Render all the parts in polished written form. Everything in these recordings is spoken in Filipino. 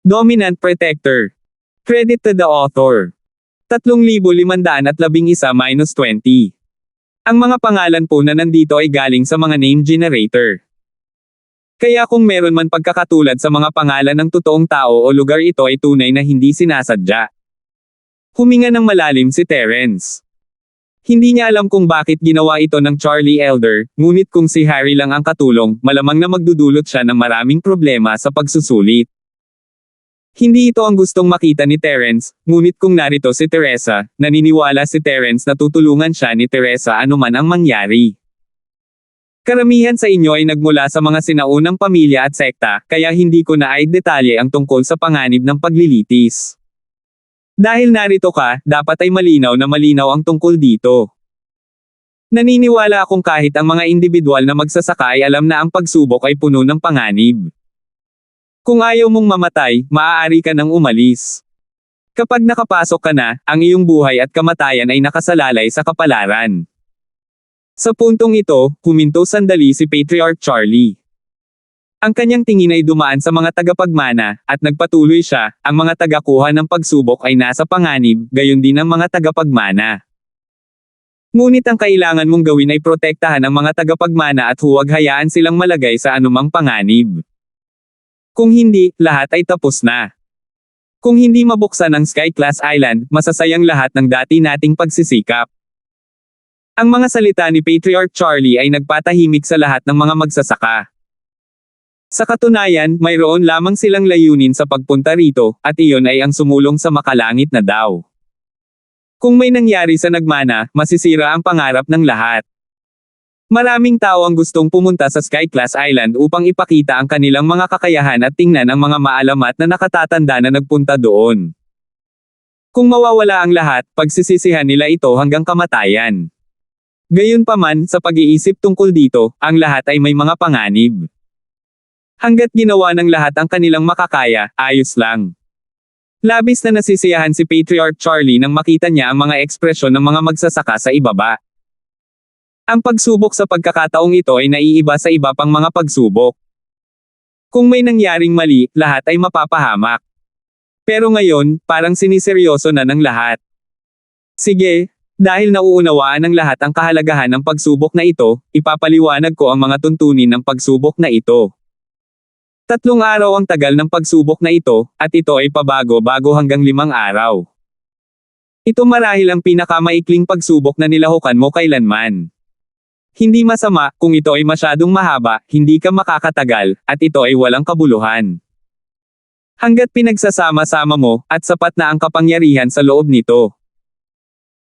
Dominant Protector. Credit to the author. 3,511-20. Ang mga pangalan po na nandito ay galing sa mga name generator. Kaya kung meron man pagkakatulad sa mga pangalan ng totoong tao o lugar, ito ay tunay na hindi sinasadya. Huminga ng malalim si Terence. Hindi niya alam kung bakit ginawa ito ng Charlie Elder, ngunit kung si Harry lang ang katulong, malamang na magdudulot siya ng maraming problema sa pagsusulit. Hindi ito ang gustong makita ni Terence, ngunit kung narito si Teresa, naniniwala si Terence na tutulungan siya ni Teresa anuman ang mangyari. Karamihan sa inyo ay nagmula sa mga sinaunang pamilya at sekta, kaya hindi ko na ay detalye ang tungkol sa panganib ng paglilitis. Dahil narito ka, dapat ay malinaw na malinaw ang tungkol dito. Naniniwala akong kahit ang mga individual na magsasaka ay alam na ang pagsubok ay puno ng panganib. Kung ayaw mong mamatay, maaari ka nang umalis. Kapag nakapasok ka na, ang iyong buhay at kamatayan ay nakasalalay sa kapalaran. Sa puntong ito, huminto sandali si Patriarch Charlie. Ang kanyang tingin ay dumaan sa mga tagapagmana, at nagpatuloy siya, ang mga tagakuha ng pagsubok ay nasa panganib, gayon din ang mga tagapagmana. Ngunit ang kailangan mong gawin ay protektahan ang mga tagapagmana at huwag hayaan silang malagay sa anumang panganib. Kung hindi, lahat ay tapos na. Kung hindi mabuksan ang Sky Class Island, masasayang lahat ng dati nating pagsisikap. Ang mga salita ni Patriarch Charlie ay nagpatahimik sa lahat ng mga magsasaka. Sa katunayan, mayroon lamang silang layunin sa pagpunta rito, at iyon ay ang sumulong sa makalangit na daw. Kung may nangyari sa nagmana, masisira ang pangarap ng lahat. Maraming tao ang gustong pumunta sa Sky Class Island upang ipakita ang kanilang mga kakayahan at tingnan ang mga maalamat na nakatatanda na nagpunta doon. Kung mawawala ang lahat, pagsisisihan nila ito hanggang kamatayan. Gayunpaman, sa pag-iisip tungkol dito, ang lahat ay may mga panganib. Hangga't ginawa ng lahat ang kanilang makakaya, ayos lang. Labis na nasisiyahan si Patriarch Charlie nang makita niya ang mga ekspresyon ng mga magsasaka sa ibaba. Ang pagsubok sa pagkakataong ito ay naiiba sa iba pang mga pagsubok. Kung may nangyaring mali, lahat ay mapapahamak. Pero ngayon, parang siniseryoso na ng lahat. Sige. Dahil nauunawaan ng lahat ang kahalagahan ng pagsubok na ito, ipapaliwanag ko ang mga tuntunin ng pagsubok na ito. 3 araw ang tagal ng pagsubok na ito, at ito ay pabago-bago hanggang 5 araw. Ito marahil ang pinakamaikling pagsubok na nilahukan mo kailanman. Hindi masama, kung ito ay masyadong mahaba, hindi ka makakatagal, at ito ay walang kabuluhan. Hangga't pinagsasama-sama mo, at sapat na ang kapangyarihan sa loob nito.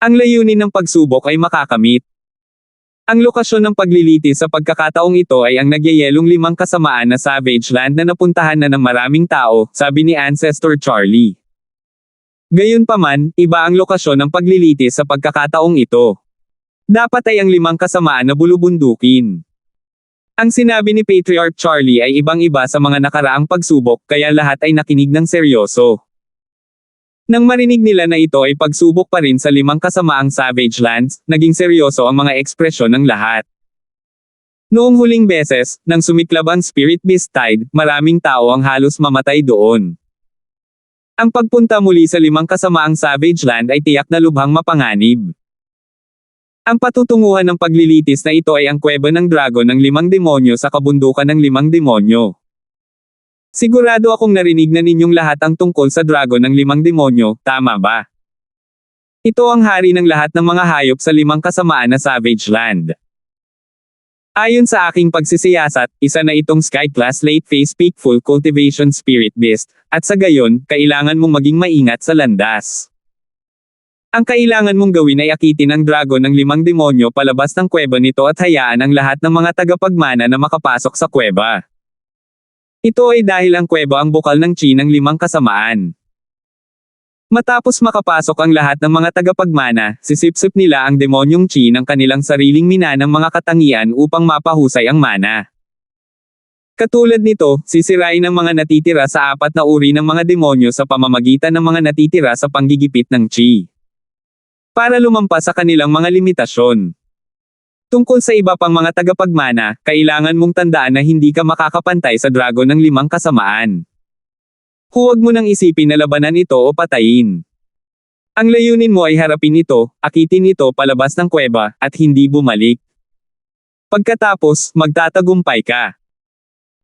Ang layunin ng pagsubok ay makakamit. Ang lokasyon ng paglilitis sa pagkakataong ito ay ang nagyayelong 5 kasamaan na Savage Land na napuntahan na ng maraming tao, sabi ni Ancestor Charlie. Gayunpaman, iba ang lokasyon ng paglilitis sa pagkakataong ito. Dapat ay ang 5 kasamaan na bulubundukin. Ang sinabi ni Patriarch Charlie ay ibang-iba sa mga nakaraang pagsubok, kaya lahat ay nakinig ng seryoso. Nang marinig nila na ito ay pagsubok pa rin sa 5 kasamaang Savage Lands, naging seryoso ang mga ekspresyon ng lahat. Noong huling beses, nang sumiklab ang Spirit Beast Tide, maraming tao ang halos mamatay doon. Ang pagpunta muli sa 5 kasamaang Savage Land ay tiyak na lubhang mapanganib. Ang patutunguhan ng paglilitis na ito ay ang kuweba ng dragon ng 5 demonyo sa kabundukan ng 5 demonyo. Sigurado akong narinig na ninyong lahat ang tungkol sa dragon ng 5 demonyo, tama ba? Ito ang hari ng lahat ng mga hayop sa 5 kasamaan na Savage Land. Ayon sa aking pagsisiyasat, isa na itong Sky Class Late Phase Peak Full Cultivation Spirit Beast, at sa gayon, kailangan mong maging maingat sa landas. Ang kailangan mong gawin ay akitin ang dragon ng 5 demonyo palabas ng kuweba nito at hayaan ang lahat ng mga tagapagmana na makapasok sa kuweba. Ito ay dahil ang kuweba ang bukal ng chi ng 5 kasamaan. Matapos makapasok ang lahat ng mga tagapagmana, sisipsip nila ang demonyong chi ng kanilang sariling minanang mga katangian upang mapahusay ang mana. Katulad nito, sisirain ang mga natitira sa 4 na uri ng mga demonyo sa pamamagitan ng mga natitira sa panggigipit ng chi. Para lumampas sa kanilang mga limitasyon. Tungkol sa iba pang mga tagapagmana, kailangan mong tandaan na hindi ka makakapantay sa dragon ng 5 kasamaan. Huwag mo nang isipin na labanan ito o patayin. Ang layunin mo ay harapin ito, akitin ito palabas ng kuweba, at hindi bumalik. Pagkatapos, magtatagumpay ka.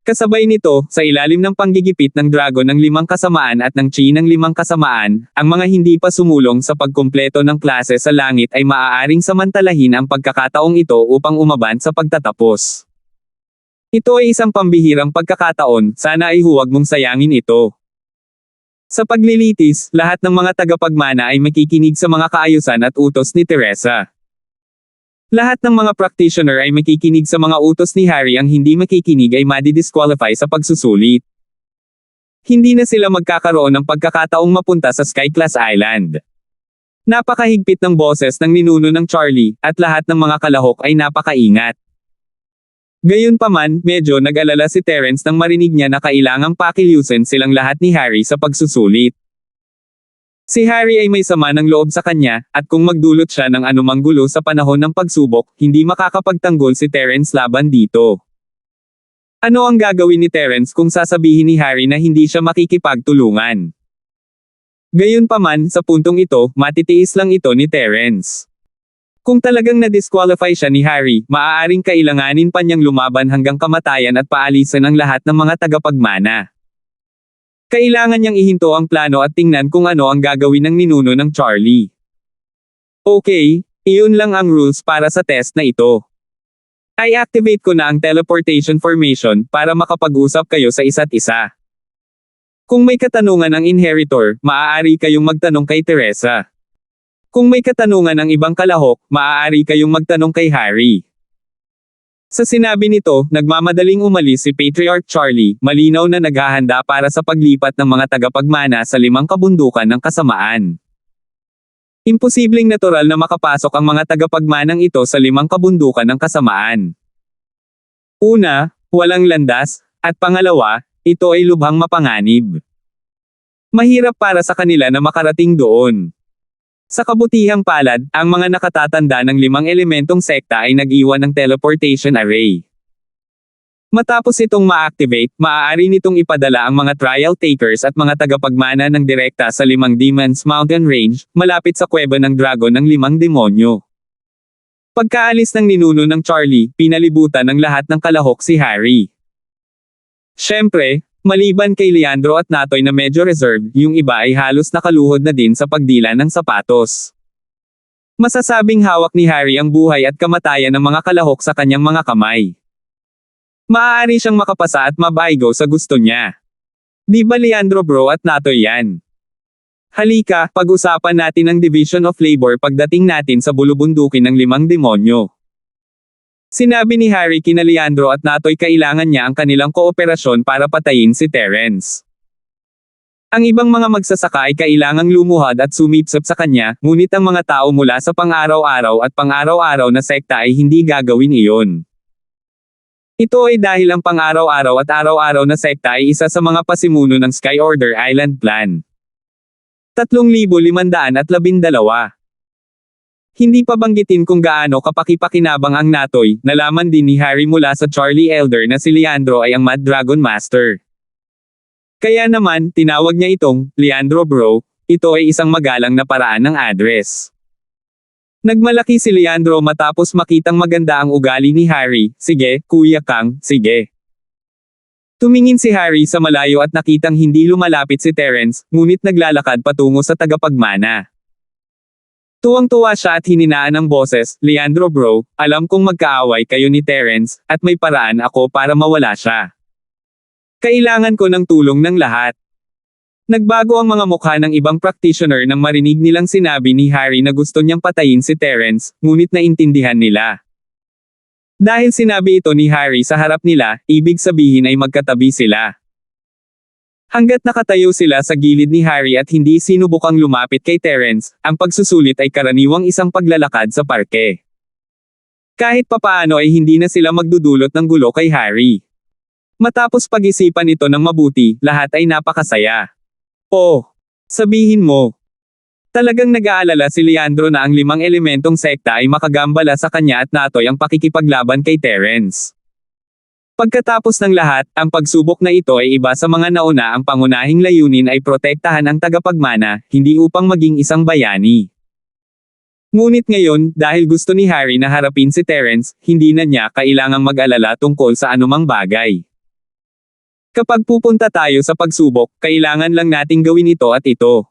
Kasabay nito, sa ilalim ng panggigipit ng dragon ng 5 kasamaan at ng chi ng 5 kasamaan, ang mga hindi pa sumulong sa pagkumpleto ng klase sa langit ay maaaring samantalahin ang pagkakataong ito upang umaban sa pagtatapos. Ito ay isang pambihirang pagkakataon, sana ay huwag mong sayangin ito. Sa paglilitis, lahat ng mga tagapagmana ay makikinig sa mga kaayusan at utos ni Teresa. Lahat ng mga practitioner ay makikinig sa mga utos ni Harry, ang hindi makikinig ay madi-disqualify sa pagsusulit. Hindi na sila magkakaroon ng pagkakataong mapunta sa Sky Class Island. Napakahigpit ng boses ng ninuno ng Charlie, at lahat ng mga kalahok ay napakaingat. Gayunpaman, medyo nag-alala si Terence nang marinig niya na kailangang pakilusin silang lahat ni Harry sa pagsusulit. Si Harry ay may sama ng loob sa kanya, at kung magdulot siya ng anumang gulo sa panahon ng pagsubok, hindi makakapagtanggol si Terence laban dito. Ano ang gagawin ni Terence kung sasabihin ni Harry na hindi siya makikipagtulungan? Gayunpaman, sa puntong ito, matitiis lang ito ni Terence. Kung talagang na-disqualify siya ni Harry, maaaring kailanganin pa niyang lumaban hanggang kamatayan at paalisan ang lahat ng mga tagapagmana. Kailangan niyang ihinto ang plano at tingnan kung ano ang gagawin ng ninuno ng Charlie. Okay, iyon lang ang rules para sa test na ito. I-activate ko na ang teleportation formation para makapag-usap kayo sa isa't isa. Kung may katanungan ang inheritor, maaari kayong magtanong kay Teresa. Kung may katanungan ang ibang kalahok, maaari kayong magtanong kay Harry. Sa sinabi nito, nagmamadaling umalis si Patriarch Charlie, malinaw na naghahanda para sa paglipat ng mga tagapagmana sa 5 kabundukan ng kasamaan. Imposibleng natural na makapasok ang mga tagapagmanang ito sa 5 kabundukan ng kasamaan. Una, walang landas, at pangalawa, ito ay lubhang mapanganib. Mahirap para sa kanila na makarating doon. Sa kabutihang palad, ang mga nakatatanda ng 5 elementong sekta ay nag-iwan ng teleportation array. Matapos itong ma-activate, maaari nitong ipadala ang mga trial takers at mga tagapagmana ng direkta sa 5 Demons Mountain Range, malapit sa kuweba ng dragon ng 5 demonyo. Pagkaalis ng ninuno ng Charlie, pinalibutan ng lahat ng kalahok si Harry. Siyempre, maliban kay Leandro at Natoy na medyo reserved, yung iba ay halos nakaluhod na din sa pagdila ng sapatos. Masasabing hawak ni Harry ang buhay at kamatayan ng mga kalahok sa kanyang mga kamay. Maaari siyang makapasa at mabaigo sa gusto niya. Di ba Leandro bro at Natoy yan? Halika, pag-usapan natin ang Division of Labor pagdating natin sa bulubundukin ng 5 demonyo. Sinabi ni Harry kina Leandro at Natoy kailangan niya ang kanilang kooperasyon para patayin si Terence. Ang ibang mga magsasaka ay kailangang lumuhad at sumipsip sa kanya, ngunit ang mga tao mula sa pang-araw-araw at pang-araw-araw na sekta ay hindi gagawin iyon. Ito ay dahil ang pang-araw-araw at araw-araw na sekta ay isa sa mga pasimuno ng Sky Order Island Plan. 3,512. Hindi pa banggitin kung gaano kapakipakinabang ang Natoy, nalaman din ni Harry mula sa Charlie Elder na si Leandro ay ang Mad Dragon Master. Kaya naman, tinawag niya itong, Leandro bro, ito ay isang magalang na paraan ng address. Nagmalaki si Leandro matapos makitang maganda ang ugali ni Harry, sige, Kuya Kang, sige. Tumingin si Harry sa malayo at nakitang hindi lumalapit si Terence, ngunit naglalakad patungo sa tagapagmana. Tuwang-tuwa siya at hininaan ng boses, Leandro bro, alam kong magkaaway kayo ni Terence, at may paraan ako para mawala siya. Kailangan ko ng tulong ng lahat. Nagbago ang mga mukha ng ibang practitioner nang marinig nilang sinabi ni Harry na gusto niyang patayin si Terence, ngunit naintindihan nila. Dahil sinabi ito ni Harry sa harap nila, ibig sabihin ay magkatabi sila. Hanggat nakatayo sila sa gilid ni Harry at hindi sinubukang lumapit kay Terence, ang pagsusulit ay karaniwang isang paglalakad sa parke. Kahit papaano ay hindi na sila magdudulot ng gulo kay Harry. Matapos pag-isipan ito ng mabuti, lahat ay napakasaya. Oh, sabihin mo. Talagang nag-aalala si Leandro na ang 5 elementong sekta ay makagambala sa kanya at Natoy ang pakikipaglaban kay Terence. Pagkatapos ng lahat, ang pagsubok na ito ay iba sa mga nauna. Ang pangunahing layunin ay protektahan ang tagapagmana, hindi upang maging isang bayani. Ngunit ngayon, dahil gusto ni Harry na harapin si Terence, hindi na niya kailangang mag-alala tungkol sa anumang bagay. Kapag pupunta tayo sa pagsubok, kailangan lang nating gawin ito at ito.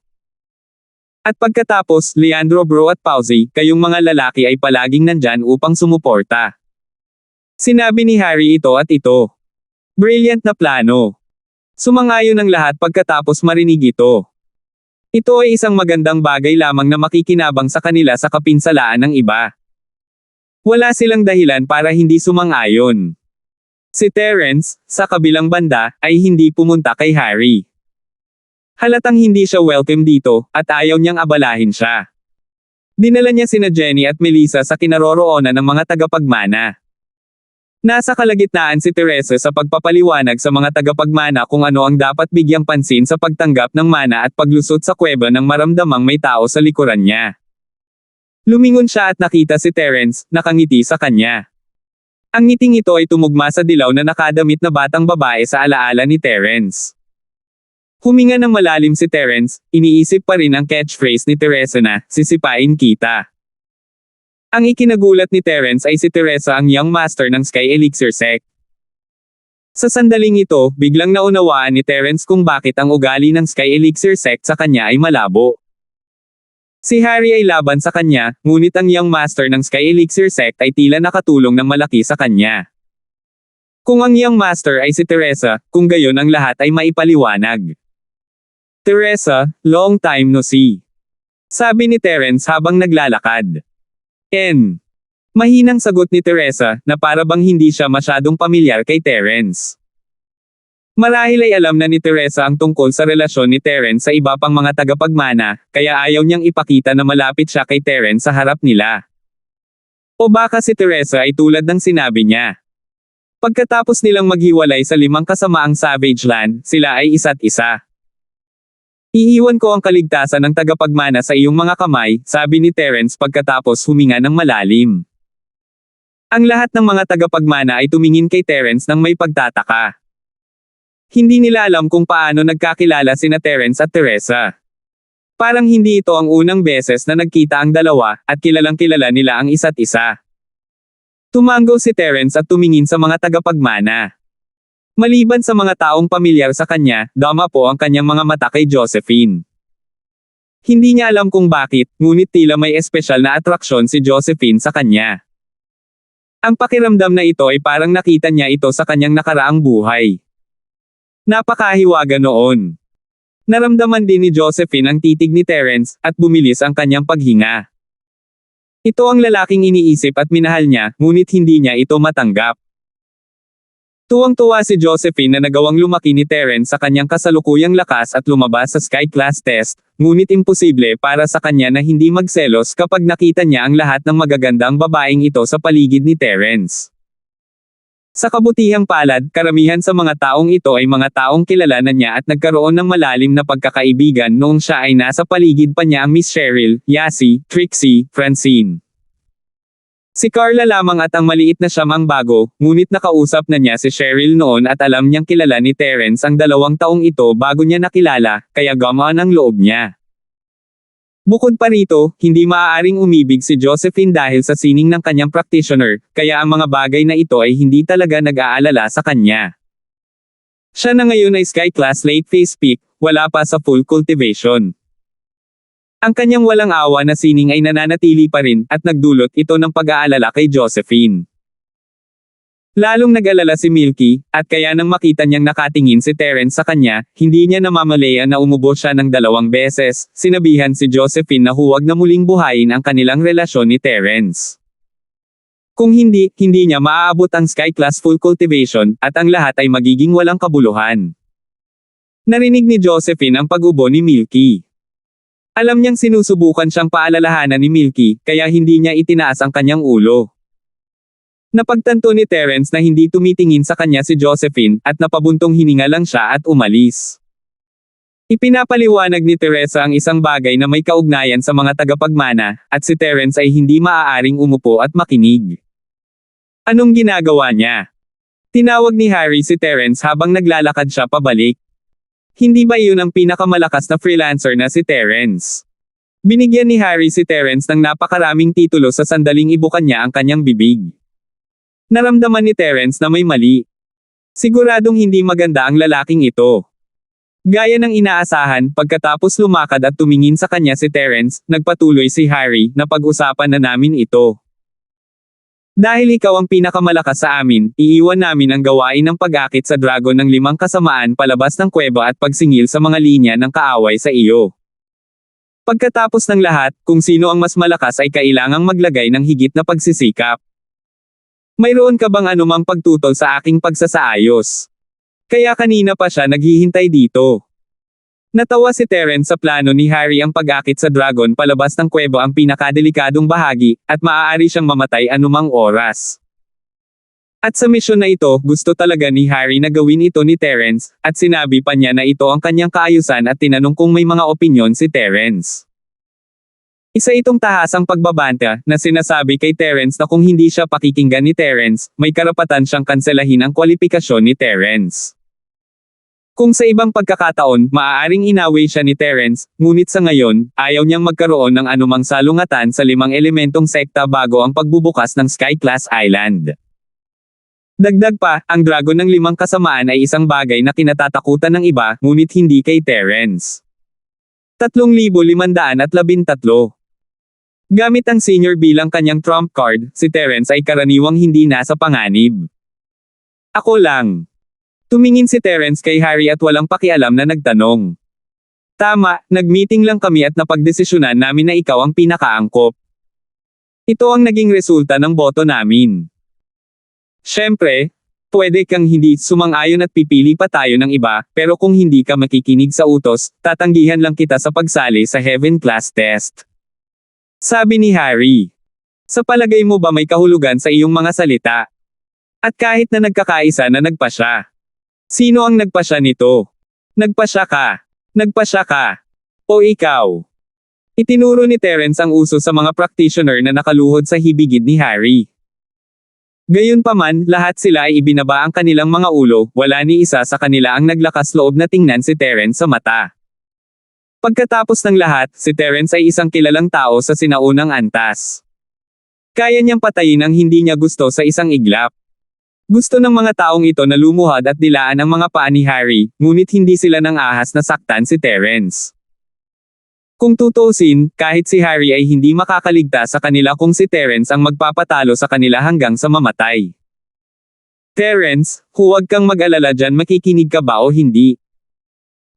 At pagkatapos, Leandro Bro at Pawsey, kayong mga lalaki ay palaging nandyan upang sumuporta. Sinabi ni Harry ito at ito. Brilliant na plano. Sumang-ayon ang lahat pagkatapos marinig ito. Ito ay isang magandang bagay lamang na makikinabang sa kanila sa kapinsalaan ng iba. Wala silang dahilan para hindi sumang-ayon. Si Terence, sa kabilang banda, ay hindi pumunta kay Harry. Halatang hindi siya welcome dito, at ayaw niyang abalahin siya. Dinala niya sina Jenny at Melissa sa kinaroroonan ng mga tagapagmana. Nasa kalagitnaan si Teresa sa pagpapaliwanag sa mga tagapagmana kung ano ang dapat bigyang pansin sa pagtanggap ng mana at paglusot sa kuweba nang maramdamang may tao sa likuran niya. Lumingon siya at nakita si Terence, nakangiti sa kanya. Ang ngiting ito ay tumugma sa dilaw na nakadamit na batang babae sa alaala ni Terence. Huminga ng malalim si Terence, iniisip pa rin ang catchphrase ni Teresa na, "Sisipain kita." Ang ikinagulat ni Terence ay si Teresa ang young master ng Sky Elixir Sect. Sa sandaling ito, biglang naunawaan ni Terence kung bakit ang ugali ng Sky Elixir Sect sa kanya ay malabo. Si Harry ay laban sa kanya, ngunit ang young master ng Sky Elixir Sect ay tila nakatulong ng malaki sa kanya. Kung ang young master ay si Teresa, kung gayon ang lahat ay maipaliwanag. "Teresa, long time no see." Sabi ni Terence habang naglalakad. Mahinang sagot ni Teresa, na para bang hindi siya masyadong pamilyar kay Terence. Marahil ay alam na ni Teresa ang tungkol sa relasyon ni Terence sa iba pang mga tagapagmana, kaya ayaw niyang ipakita na malapit siya kay Terence sa harap nila. O baka si Teresa ay tulad ng sinabi niya. Pagkatapos nilang maghiwalay sa 5 kasamaang Savage Land, sila ay isa't isa. "Iiwan ko ang kaligtasan ng tagapagmana sa iyong mga kamay," sabi ni Terence pagkatapos huminga ng malalim. Ang lahat ng mga tagapagmana ay tumingin kay Terence nang may pagtataka. Hindi nila alam kung paano nagkakilala sina Terence at Teresa. Parang hindi ito ang unang beses na nagkita ang dalawa, at kilalang-kilala nila ang isa't isa. Tumango si Terence at tumingin sa mga tagapagmana. Maliban sa mga taong pamilyar sa kanya, dama po ang kanyang mga mata kay Josephine. Hindi niya alam kung bakit, ngunit tila may espesyal na atraksyon si Josephine sa kanya. Ang pakiramdam na ito ay parang nakita niya ito sa kanyang nakaraang buhay. Napakahiwaga noon. Naramdaman din ni Josephine ang titig ni Terence, at bumilis ang kanyang paghinga. Ito ang lalaking iniisip at minahal niya, ngunit hindi niya ito matanggap. Tuwang-tuwa si Josephine na nagawang lumaki ni Terence sa kanyang kasalukuyang lakas at lumabas sa Sky Class test, ngunit imposible para sa kanya na hindi magselos kapag nakita niya ang lahat ng magagandang babaeng ito sa paligid ni Terence. Sa kabutihang palad, karamihan sa mga taong ito ay mga taong kilala na niya at nagkaroon ng malalim na pagkakaibigan noong siya ay nasa paligid pa niya ang Miss Cheryl, Yasi, Trixie, Francine. Si Carla lamang at ang maliit na siyam ang bago, ngunit nakausap na niya si Cheryl noon at alam niyang kilala ni Terence ang 2 taong ito bago niya nakilala, kaya gumaan ang loob niya. Bukod pa rito, hindi maaaring umibig si Josephine dahil sa sining ng kanyang practitioner, kaya ang mga bagay na ito ay hindi talaga nag-aalala sa kanya. Siya na ngayon ay Sky Class Late Phase Peak, wala pa sa full cultivation. Ang kanyang walang awa na sining ay nananatili pa rin, at nagdulot ito ng pag-aalala kay Josephine. Lalong nag-alala si Milky, at kaya nang makita niyang nakatingin si Terence sa kanya, hindi niya namamalayan na umubo siya ng 2 beses, sinabihan si Josephine na huwag na muling buhayin ang kanilang relasyon ni Terence. Kung hindi niya maaabot ang Sky Class Full Cultivation, at ang lahat ay magiging walang kabuluhan. Narinig ni Josephine ang pag-ubo ni Milky. Alam niyang sinusubukan siyang paalalahanan ni Milky, kaya hindi niya itinaas ang kanyang ulo. Napagtanto ni Terence na hindi tumitingin sa kanya si Josephine, at napabuntong hininga lang siya at umalis. Ipinapaliwanag ni Teresa ang isang bagay na may kaugnayan sa mga tagapagmana, at si Terence ay hindi maaaring umupo at makinig. Anong ginagawa niya? Tinawag ni Harry si Terence habang naglalakad siya pabalik. Hindi ba iyon ang pinakamalakas na freelancer na si Terence? Binigyan ni Harry si Terence ng napakaraming titulo sa sandaling ibukan niya ang kanyang bibig. Naramdaman ni Terence na may mali. Siguradong hindi maganda ang lalaking ito. Gaya ng inaasahan, pagkatapos lumakad at tumingin sa kanya si Terence, nagpatuloy si Harry na pag-usapan na namin ito. Dahil ikaw ang pinakamalakas sa amin, iiwan namin ang gawain ng pag-akit sa dragon ng 5 kasamaan palabas ng kuweba at pagsingil sa mga linya ng kaaway sa iyo. Pagkatapos ng lahat, kung sino ang mas malakas ay kailangang maglagay ng higit na pagsisikap. Mayroon ka bang anumang pagtutol sa aking pagsasaayos? Kaya kanina pa siya naghihintay dito. Natawa si Terence sa plano ni Harry ang pag-akit sa dragon palabas ng kuweba ang pinakadelikadong bahagi, at maaari siyang mamatay anumang oras. At sa misyon na ito, gusto talaga ni Harry na gawin ito ni Terence, at sinabi pa niya na ito ang kanyang kaayusan at tinanong kung may mga opinyon si Terence. Isa itong tahasang pagbabanta, na sinasabi kay Terence na kung hindi siya pakikinggan ni Terence, may karapatan siyang kanselahin ang kwalifikasyon ni Terence. Kung sa ibang pagkakataon, maaaring inaway siya ni Terence, ngunit sa ngayon, ayaw niyang magkaroon ng anumang salungatan sa 5 elementong sekta bago ang pagbubukas ng Sky-class Island. Dagdag pa, ang dragon ng 5 kasamaan ay isang bagay na kinatatakutan ng iba, ngunit hindi kay Terence. 3,513. Gamit ang senior bilang kanyang trump card, si Terence ay karaniwang hindi nasa panganib. Ako lang. Tumingin si Terence kay Harry at walang pakialam na nagtanong. Tama, nag-meeting lang kami at napagdesisyonan namin na ikaw ang pinakaangkop. Ito ang naging resulta ng boto namin. Siyempre, pwede kang hindi sumang-ayon at pipili pa tayo ng iba, pero kung hindi ka makikinig sa utos, tatanggihan lang kita sa pagsali sa Heaven Class Test. Sabi ni Harry. Sa palagay mo ba may kahulugan sa iyong mga salita? At kahit na nagkakaisa na nagpasya. Sino ang nagpasya nito? Nagpasya ka. Nagpasya ka. O ikaw? Itinuro ni Terence ang uso sa mga practitioner na nakaluhod sa hibigid ni Harry. Gayunpaman, lahat sila ay ibinaba ang kanilang mga ulo, wala ni isa sa kanila ang naglakas loob na tingnan si Terence sa mata. Pagkatapos ng lahat, si Terence ay isang kilalang tao sa sinaunang antas. Kaya niyang patayin ang hindi niya gusto sa isang iglap. Gusto ng mga taong ito na lumuhad at dilaan ang mga paa ni Harry, ngunit hindi sila nang ahas na saktan si Terence. Kung tutuusin, kahit si Harry ay hindi makakaligtas sa kanila kung si Terence ang magpapatalo sa kanila hanggang sa mamatay. Terence, huwag kang mag-alala dyan, makikinig ka ba o hindi?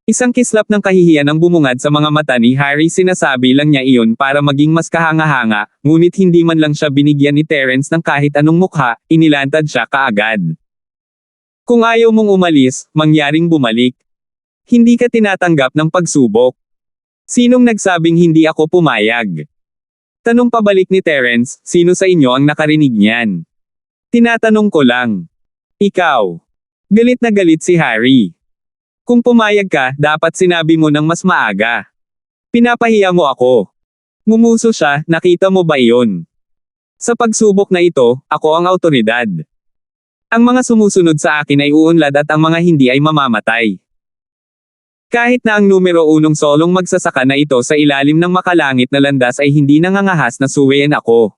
Isang kislap ng kahihiyan ang bumungad sa mga mata ni Harry. Sinasabi lang niya iyon para maging mas kahanga-hanga, ngunit hindi man lang siya binigyan ni Terence ng kahit anong mukha, inilantad siya kaagad. Kung ayaw mong umalis, mangyaring bumalik. Hindi ka tinatanggap ng pagsubok. Sinong nagsabing hindi ako pumayag? Tanong pabalik ni Terence, sino sa inyo ang nakarinig niyan? Tinatanong ko lang. Ikaw. Galit na galit si Harry. Kung pumayag ka, dapat sinabi mo ng mas maaga. Pinapahiya mo ako. Ngumuso siya, nakita mo ba iyon? Sa pagsubok na ito, ako ang awtoridad. Ang mga sumusunod sa akin ay uunlad at ang mga hindi ay mamamatay. Kahit na ang numero 1 solong magsasaka na ito sa ilalim ng makalangit na landas ay hindi nangangahas na suwayin ako.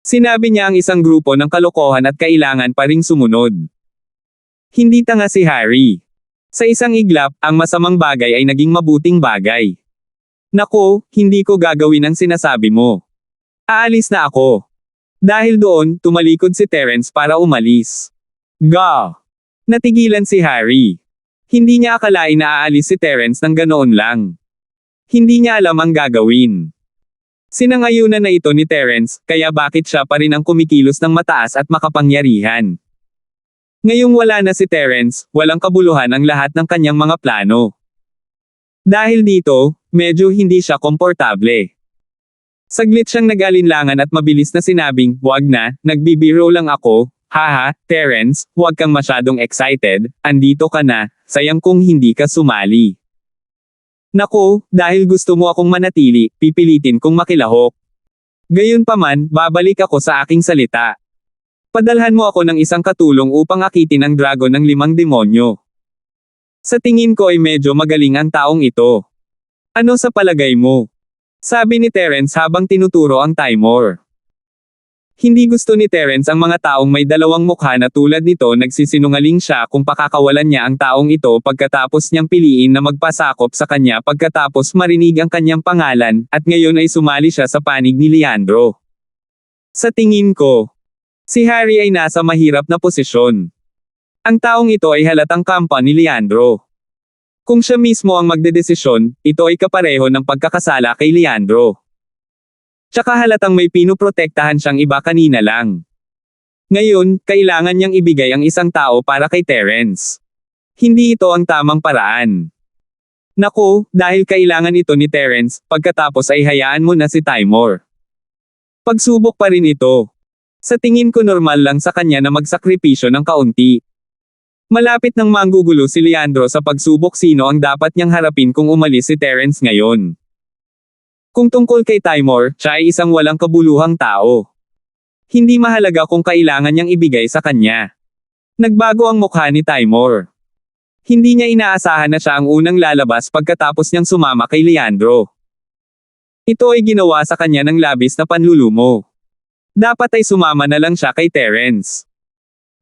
Sinabi niya ang isang grupo ng kalokohan at kailangan pa ring sumunod. Hindi tanga si Harry. Sa isang iglap, ang masamang bagay ay naging mabuting bagay. Nako, hindi ko gagawin ang sinasabi mo. Aalis na ako. Dahil doon, tumalikod si Terence para umalis. Ga! Natigilan si Harry. Hindi niya akalain na aalis si Terence ng ganoon lang. Hindi niya alam ang gagawin. Sinangayunan na ito ni Terence, kaya bakit siya pa rin ang kumikilos ng mataas at makapangyarihan. Ngayong wala na si Terence, walang kabuluhan ang lahat ng kanyang mga plano. Dahil dito, medyo hindi siya komportable. Saglit siyang nag-alinlangan at mabilis na sinabing, "Wag na, nagbibiro lang ako." "Haha, Terence, huwag kang masyadong excited, andito ka na, sayang kung hindi ka sumali." "Naku, dahil gusto mo akong manatili, pipilitin kong makilahok. Gayunpaman, babalik ako sa aking salita." Padalhan mo ako ng isang katulong upang akitin ang dragon ng 5 demonyo. Sa tingin ko ay medyo magaling ang taong ito. Ano sa palagay mo? Sabi ni Terence habang tinuturo ang timer. Hindi gusto ni Terence ang mga taong may dalawang mukha na tulad nito. Nagsisinungaling siya kung pakakawalan niya ang taong ito pagkatapos niyang piliin na magpasakop sa kanya pagkatapos marinig ang kanyang pangalan, at ngayon ay sumali siya sa panig ni Leandro. Sa tingin ko, si Harry ay nasa mahirap na posisyon. Ang taong ito ay halatang kampa ni Leandro. Kung siya mismo ang magdedesisyon, ito ay kapareho ng pagkakasala kay Leandro. Tsaka halatang may pinoprotektahan siyang iba kanina lang. Ngayon, kailangan niyang ibigay ang isang tao para kay Terence. Hindi ito ang tamang paraan. Naku, dahil kailangan ito ni Terence, pagkatapos ay hayaan mo na si Timor. Pagsubok pa rin ito. Sa tingin ko normal lang sa kanya na magsakripisyo ng kaunti. Malapit nang manggugulo si Leandro sa pagsubok sino ang dapat niyang harapin kung umalis si Terence ngayon. Kung tungkol kay Timor, siya ay isang walang kabuluhang tao. Hindi mahalaga kung kailangan niyang ibigay sa kanya. Nagbago ang mukha ni Timor. Hindi niya inaasahan na siya ang unang lalabas pagkatapos niyang sumama kay Leandro. Ito ay ginawa sa kanya ng labis na panlulumo. Dapat ay sumama na lang siya kay Terence.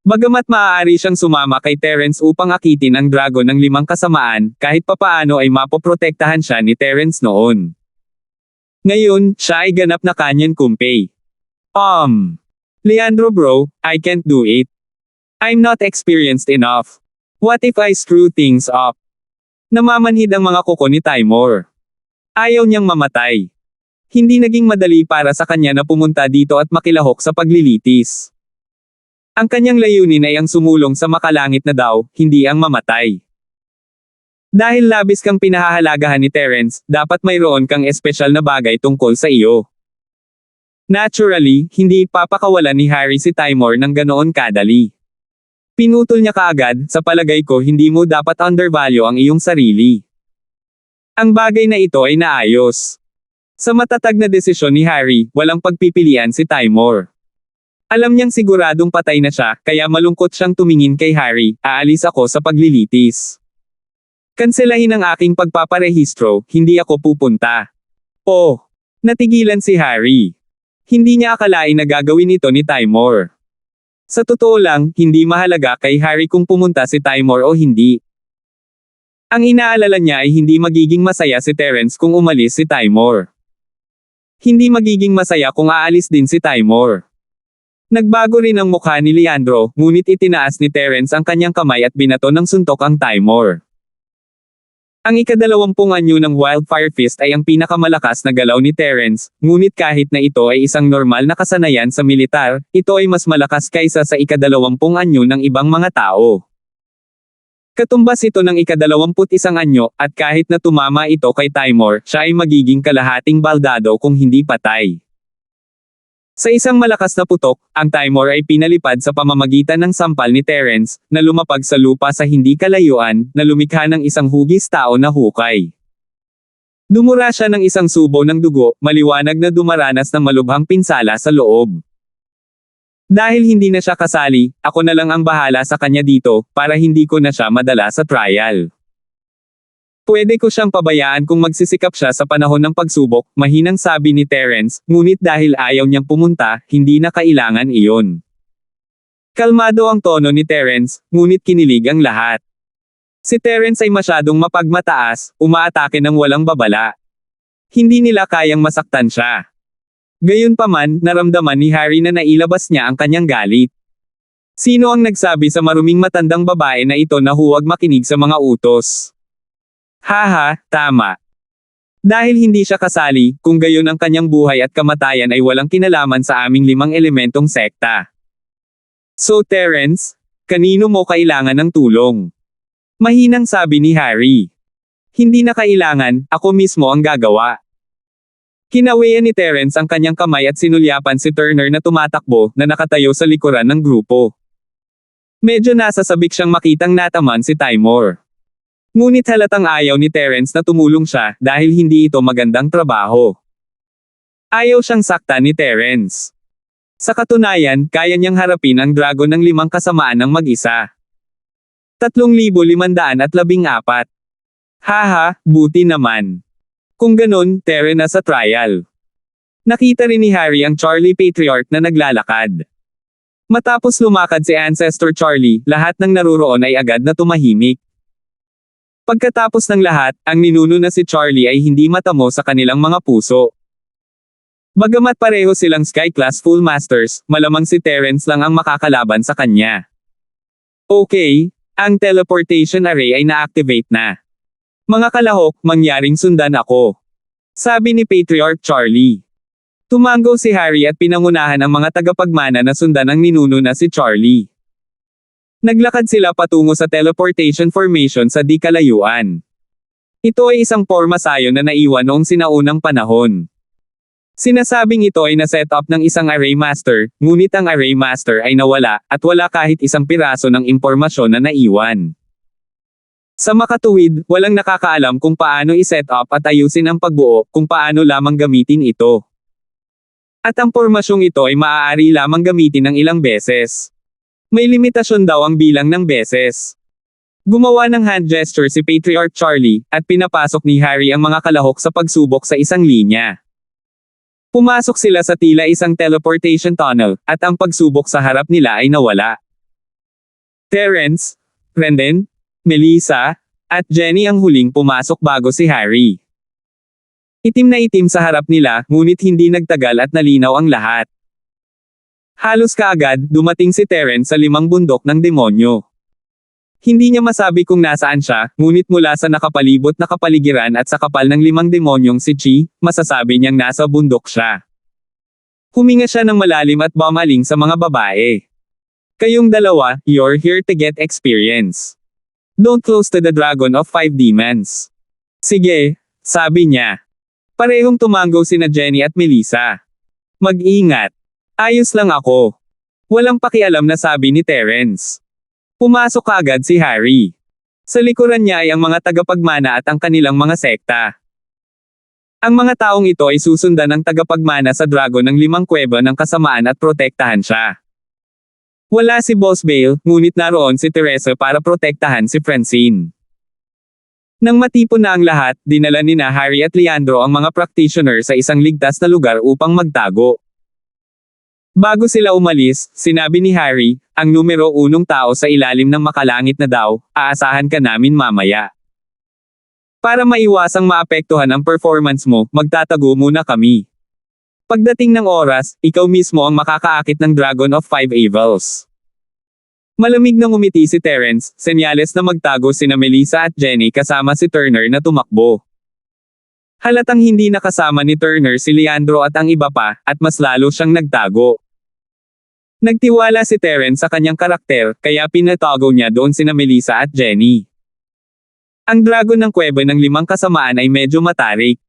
Bagamat maaari siyang sumama kay Terence upang akitin ang dragon ng 5 kasamaan, kahit papaano ay mapoprotektahan siya ni Terence noon. Ngayon, siya ay ganap na kanyan kumpay. Leandro bro, I can't do it. I'm not experienced enough. What if I screw things up? Namamanhid ang mga kuko ni Timor. Ayaw niyang mamatay. Hindi naging madali para sa kanya na pumunta dito at makilahok sa paglilitis. Ang kanyang layunin ay ang sumulong sa makalangit na daw, hindi ang mamatay. Dahil labis kang pinahahalagahan ni Terence, dapat mayroon kang espesyal na bagay tungkol sa iyo. Naturally, hindi papakawalan ni Harry si Timor ng ganoon kadali. Pinutol niya kaagad, sa palagay ko hindi mo dapat undervalue ang iyong sarili. Ang bagay na ito ay naayos. Sa matatag na desisyon ni Harry, walang pagpipilian si Timor. Alam niyang siguradong patay na siya, kaya malungkot siyang tumingin kay Harry, aalis ako sa paglilitis. Kanselahin ang aking pagpaparehistro, hindi ako pupunta. Oh, natigilan si Harry. Hindi niya akalain na gagawin ito ni Timor. Sa totoo lang, hindi mahalaga kay Harry kung pumunta si Timor o hindi. Ang inaalala niya ay hindi magiging masaya si Terence kung umalis si Timor. Hindi magiging masaya kung aalis din si Timor. Nagbago rin ang mukha ni Leandro, ngunit itinaas ni Terence ang kanyang kamay at binato ng suntok ang Timor. Ang ika-20 anyo ng Wildfire Fist ay ang pinakamalakas na galaw ni Terence, ngunit kahit na ito ay isang normal na kasanayan sa militar, ito ay mas malakas kaysa sa ika-20 anyo ng ibang mga tao. Katumbas ito ng ika-21 anyo, at kahit na tumama ito kay Timor, siya ay magiging kalahating baldado kung hindi patay. Sa isang malakas na putok, ang Timor ay pinalipad sa pamamagitan ng sampal ni Terence, na lumapag sa lupa sa hindi kalayuan, na lumikha ng isang hugis tao na hukay. Dumura siya ng isang subo ng dugo, maliwanag na dumaranas ng malubhang pinsala sa loob. Dahil hindi na siya kasali, ako na lang ang bahala sa kanya dito, para hindi ko na siya madala sa trial. Pwede ko siyang pabayaan kung magsisikap siya sa panahon ng pagsubok, mahinang sabi ni Terence, ngunit dahil ayaw niyang pumunta, hindi na kailangan iyon. Kalmado ang tono ni Terence, ngunit kinilig ang lahat. Si Terence ay masyadong mapagmataas, umaatake ng walang babala. Hindi nila kayang masaktan siya. Gayunpaman, naramdaman ni Harry na nailabas niya ang kanyang galit. Sino ang nagsabi sa maruming matandang babae na ito na huwag makinig sa mga utos? Haha, tama. Dahil hindi siya kasali, kung gayon ang kanyang buhay at kamatayan ay walang kinalaman sa aming 5 elementong sekta. So Terence, kanino mo kailangan ng tulong? Mahinang sabi ni Harry. Hindi na kailangan, ako mismo ang gagawa. Kinawian ni Terence ang kanyang kamay at sinulyapan si Turner na tumatakbo, na nakatayo sa likuran ng grupo. Medyo nasasabik siyang makitang nataman si Timor. Ngunit halatang ayaw ni Terence na tumulong siya, dahil hindi ito magandang trabaho. Ayaw siyang saktan ni Terence. Sa katunayan, kaya niyang harapin ang dragon ng 5 kasamaan ng mag-isa. 3,514. Haha, buti naman. Kung ganun, tere na sa trial. Nakita rin ni Harry ang Charlie Patriarch na naglalakad. Matapos lumakad si Ancestor Charlie, lahat ng naruroon ay agad na tumahimik. Pagkatapos ng lahat, ang ninuno na si Charlie ay hindi matamo sa kanilang mga puso. Bagamat pareho silang Sky Class Full Masters, malamang si Terence lang ang makakalaban sa kanya. Okay, ang teleportation array ay na-activate na. Mga kalahok, mangyaring sundan ako. Sabi ni Patriarch Charlie. Tumango si Harry at pinangunahan ang mga tagapagmana na sundan ang ninuno na si Charlie. Naglakad sila patungo sa teleportation formation sa di kalayuan. Ito ay isang pormasayon na naiwan noong sinaunang panahon. Sinasabing ito ay na-set up ng isang array master, ngunit ang array master ay nawala, at wala kahit isang piraso ng impormasyon na naiwan. Sa makatuwid, walang nakakaalam kung paano i-set up at ayusin ang pagbuo, kung paano lamang gamitin ito. At ang pormasyong ito ay maaari lamang gamitin ng ilang beses. May limitasyon daw ang bilang ng beses. Gumawa ng hand gesture si Patriarch Charlie, at pinapasok ni Harry ang mga kalahok sa pagsubok sa isang linya. Pumasok sila sa tila isang teleportation tunnel, at ang pagsubok sa harap nila ay nawala. Terence, Brendan, Melissa, at Jenny ang huling pumasok bago si Harry. Itim na itim sa harap nila, ngunit hindi nagtagal at nalinaw ang lahat. Halos kaagad, dumating si Terence sa 5 bundok ng demonyo. Hindi niya masabi kung nasaan siya, ngunit mula sa nakapalibot na kapaligiran at sa kapal ng 5 demonyong si Chi, masasabi niyang nasa bundok siya. Huminga siya ng malalim at bumaling sa mga babae. Kayong dalawa, you're here to get experience. Don't close to the dragon of 5 demons. Sige, sabi niya. Parehong tumango sina Jenny at Melissa. Mag-ingat. Ayos lang ako. Walang pakialam na sabi ni Terence. Pumasok kaagad si Harry. Sa likuran niya ay ang mga tagapagmana at ang kanilang mga sekta. Ang mga taong ito ay susundan ng tagapagmana sa dragon ng 5 kuweba ng kasamaan at protektahan siya. Wala si Boss Bale, ngunit naroon si Teresa para protektahan si Francine. Nang matipon na ang lahat, dinala nina Harry at Leandro ang mga practitioner sa isang ligtas na lugar upang magtago. Bago sila umalis, sinabi ni Harry, ang numero 1 tao sa ilalim ng makalangit na daw, aasahan ka namin mamaya. Para maiwasang maapektuhan ang performance mo, magtatago muna kami. Pagdating ng oras, ikaw mismo ang makakaakit ng Dragon of 5 Evils. Malamig nang umiti si Terence, senyales na magtago sina Melissa at Jenny kasama si Turner na tumakbo. Halatang hindi nakasama ni Turner si Leandro at ang iba pa, at mas lalo siyang nagtago. Nagtiwala si Terence sa kanyang karakter, kaya pinatago niya doon sina Melissa at Jenny. Ang dragon ng kuweba ng 5 kasamaan ay medyo matarik.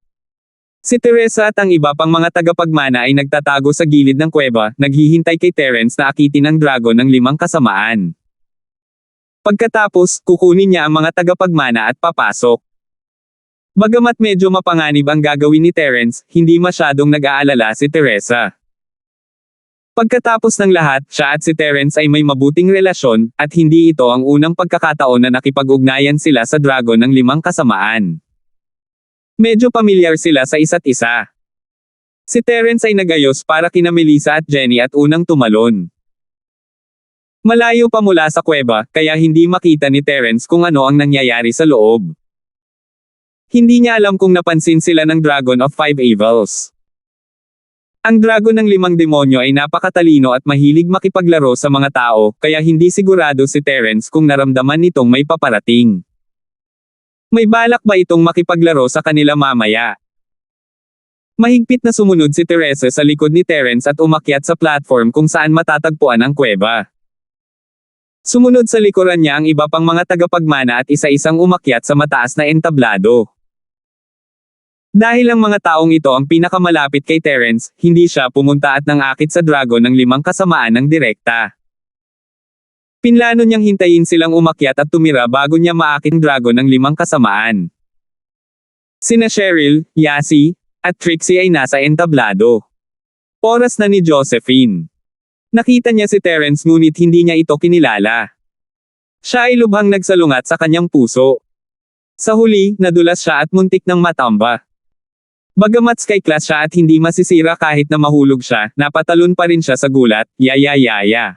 Si Teresa at ang iba pang mga tagapagmana ay nagtatago sa gilid ng kuweba, naghihintay kay Terence na akitin ang dragon ng 5 kasamaan. Pagkatapos, kukunin niya ang mga tagapagmana at papasok. Bagamat medyo mapanganib ang gagawin ni Terence, hindi masyadong nag-aalala si Teresa. Pagkatapos ng lahat, siya at si Terence ay may mabuting relasyon, at hindi ito ang unang pagkakataon na nakipag-ugnayan sila sa dragon ng 5 kasamaan. Medyo pamilyar sila sa isa't isa. Si Terence ay nagayos para kina Melissa at Jenny at unang tumalon. Malayo pa mula sa kuweba, kaya hindi makita ni Terence kung ano ang nangyayari sa loob. Hindi niya alam kung napansin sila ng Dragon of 5 Evils. Ang dragon ng 5 demonyo ay napakatalino at mahilig makipaglaro sa mga tao, kaya hindi sigurado si Terence kung naramdaman nitong may paparating. May balak ba itong makipaglaro sa kanila mamaya? Mahigpit na sumunod si Teresa sa likod ni Terence at umakyat sa platform kung saan matatagpuan ang kuweba. Sumunod sa likuran niya ang iba pang mga tagapagmana at isa-isang umakyat sa mataas na entablado. Dahil ang mga taong ito ang pinakamalapit kay Terence, hindi siya pumunta at nangakit sa dragon ng 5 kasamaan ng direkta. Pinlano niyang hintayin silang umakyat at tumira bago niya maakit ang dragon ng 5 kasamaan. Sina Cheryl, Yasi, at Trixie ay nasa entablado. Oras na ni Josephine. Nakita niya si Terence ngunit hindi niya ito kinilala. Siya ay lubhang nagsalungat sa kanyang puso. Sa huli, nadulas siya at muntik ng matamba. Bagamat sky class siya at hindi masisira kahit na mahulog siya, napatalon pa rin siya sa gulat, yaya.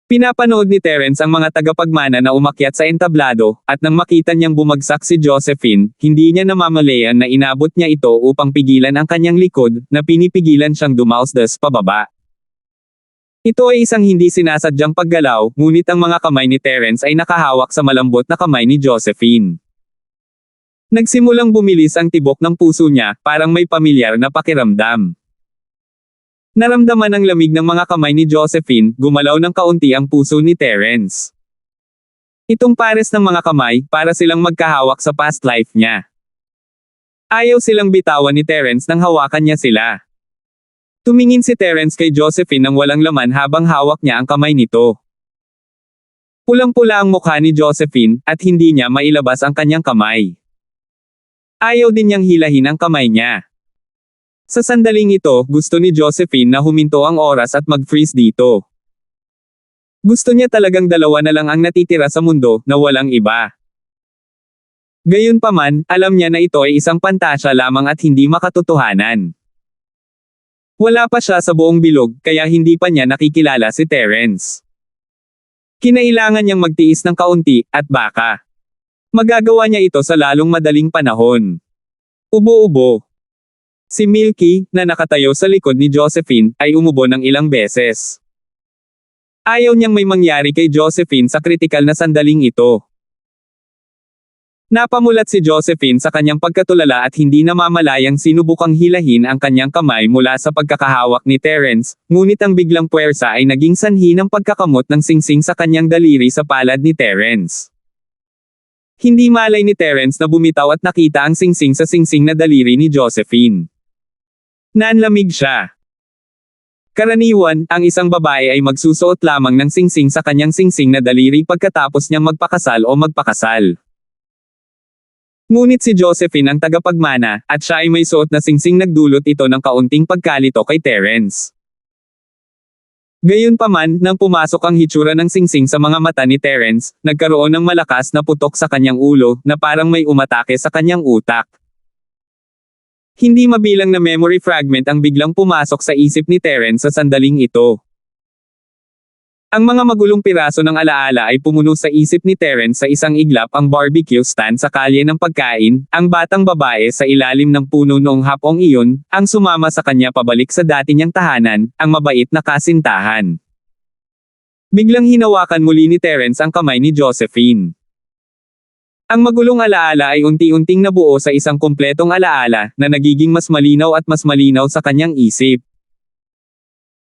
Pinapanood ni Terence ang mga tagapagmana na umakyat sa entablado, at nang makita niyang bumagsak si Josephine, hindi niya namamalayan na inabot niya ito upang pigilan ang kanyang likod, na pinipigilan siyang dumausdas pababa. Ito ay isang hindi sinasadyang paggalaw, ngunit ang mga kamay ni Terence ay nakahawak sa malambot na kamay ni Josephine. Nagsimulang bumilis ang tibok ng puso niya, parang may pamilyar na pakiramdam. Naramdaman ang lamig ng mga kamay ni Josephine, gumalaw ng kaunti ang puso ni Terence. Itong pares ng mga kamay, para silang magkahawak sa past life niya. Ayaw silang bitawan ni Terence nang hawakan niya sila. Tumingin si Terence kay Josephine nang walang laman habang hawak niya ang kamay nito. Pulang-pula ang mukha ni Josephine, at hindi niya mailabas ang kanyang kamay. Ayaw din niyang hilahin ang kamay niya. Sa sandaling ito, gusto ni Josephine na huminto ang oras at mag-freeze dito. Gusto niya talagang dalawa na lang ang natitira sa mundo, na walang iba. Gayunpaman, alam niya na ito ay isang pantasya lamang at hindi makatotohanan. Wala pa siya sa buong bilog, kaya hindi pa niya nakikilala si Terence. Kinailangan niyang magtiis ng kaunti, at baka magagawa niya ito sa lalong madaling panahon. Ubo-ubo. Si Milky, na nakatayo sa likod ni Josephine, ay umubo ng ilang beses. Ayaw niyang may mangyari kay Josephine sa kritikal na sandaling ito. Napamulat si Josephine sa kanyang pagkatulala at hindi namamalayang sinubukang hilahin ang kanyang kamay mula sa pagkakahawak ni Terence, ngunit ang biglang puwersa ay naging sanhi ng pagkakamot ng singsing sa kanyang daliri sa palad ni Terence. Hindi malay ni Terence na bumitaw at nakita ang singsing sa singsing na daliri ni Josephine. Nanlamig siya. Karaniwan, ang isang babae ay magsusuot lamang ng singsing sa kanyang singsing na daliri pagkatapos niyang magpakasal o magpakasal. Ngunit si Josephine ang tagapagmana, at siya ay may suot na singsing nagdulot ito ng kaunting pagkalito kay Terence. Gayunpaman, nang pumasok ang hitsura ng singsing sa mga mata ni Terence, nagkaroon ng malakas na putok sa kanyang ulo, na parang may umatake sa kanyang utak. Hindi mabilang na memory fragment ang biglang pumasok sa isip ni Terence sa sandaling ito. Ang mga magulong piraso ng alaala ay pumuno sa isip ni Terence sa isang iglap ang barbecue stand sa kalye ng pagkain, ang batang babae sa ilalim ng puno noong hapong iyon, ang sumama sa kanya pabalik sa dati niyang tahanan, ang mabait na kasintahan. Biglang hinawakan muli ni Terence ang kamay ni Josephine. Ang magulong alaala ay unti-unting nabuo sa isang kumpletong alaala, na nagiging mas malinaw at mas malinaw sa kanyang isip.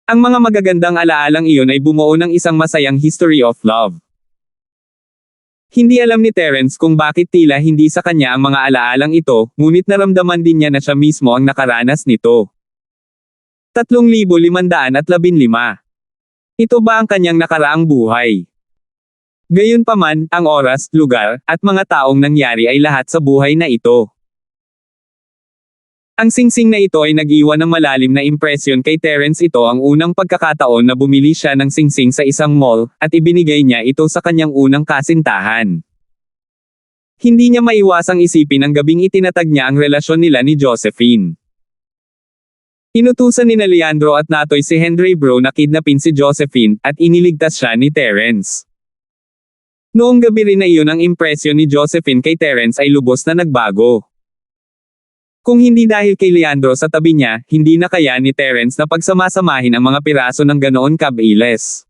Ang mga magagandang alaalang iyon ay bumuo ng isang masayang history of love. Hindi alam ni Terence kung bakit tila hindi sa kanya ang mga alaalang ito, ngunit naramdaman din niya na siya mismo ang nakaranas nito. 3,515. Ito ba ang kanyang nakaraang buhay? Gayunpaman, ang oras, lugar, at mga taong nangyari ay lahat sa buhay na ito. Ang singsing na ito ay nag-iwan ng malalim na impresyon kay Terence. Ito ang unang pagkakataon na bumili siya ng singsing sa isang mall, at ibinigay niya ito sa kanyang unang kasintahan. Hindi niya maiwasang isipin ang gabing itinatag niya ang relasyon nila ni Josephine. Inutusan ni Leandro at Natoy si Henry Bro na kidnapin si Josephine, at iniligtas siya ni Terence. Noong gabi rin na iyon ang impresyon ni Josephine kay Terence ay lubos na nagbago. Kung hindi dahil kay Leandro sa tabi niya, hindi na kaya ni Terence na pagsamasamahin ang mga piraso ng ganoon kabilis.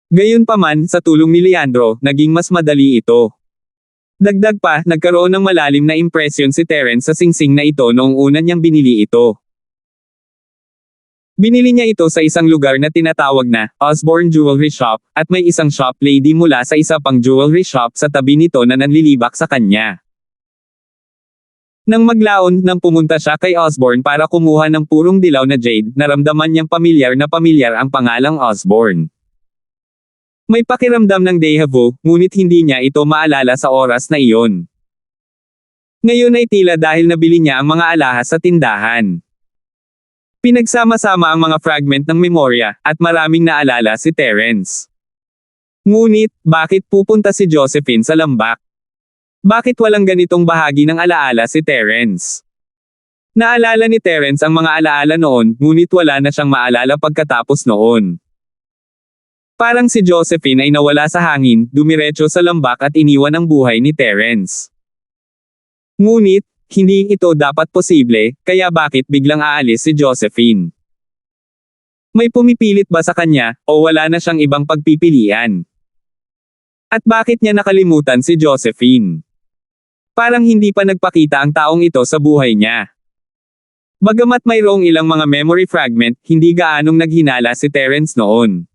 Gayunpaman, sa tulong ni Leandro, naging mas madali ito. Dagdag pa, nagkaroon ng malalim na impresyon si Terence sa singsing na ito noong una niyang binili ito. Binili niya ito sa isang lugar na tinatawag na Osborne Jewelry Shop, at may isang shop lady mula sa isa pang jewelry shop sa tabi nito na nanlilibak sa kanya. Nang maglaon, nang pumunta siya kay Osborne para kumuha ng purong dilaw na jade, naramdaman niyang pamilyar ang pangalang Osborne. May pakiramdam ng déjà vu, ngunit hindi niya ito maalala sa oras na iyon. Ngayon ay tila dahil nabili niya ang mga alahas sa tindahan. Pinagsama-sama ang mga fragment ng memorya, at maraming naalala si Terence. Ngunit, bakit pupunta si Josephine sa lambak? Bakit walang ganitong bahagi ng alaala si Terence? Naalala ni Terence ang mga alaala noon, ngunit wala na siyang maalala pagkatapos noon. Parang si Josephine ay nawala sa hangin, dumiretso sa lambak at iniwan ang buhay ni Terence. Ngunit, hindi ito dapat posible, kaya bakit biglang aalis si Josephine? May pumipilit ba sa kanya, o wala na siyang ibang pagpipilian? At bakit niya nakalimutan si Josephine? Parang hindi pa nagpakita ang taong ito sa buhay niya. Bagamat mayroong ilang mga memory fragment, hindi gaanong naghinala si Terence noon.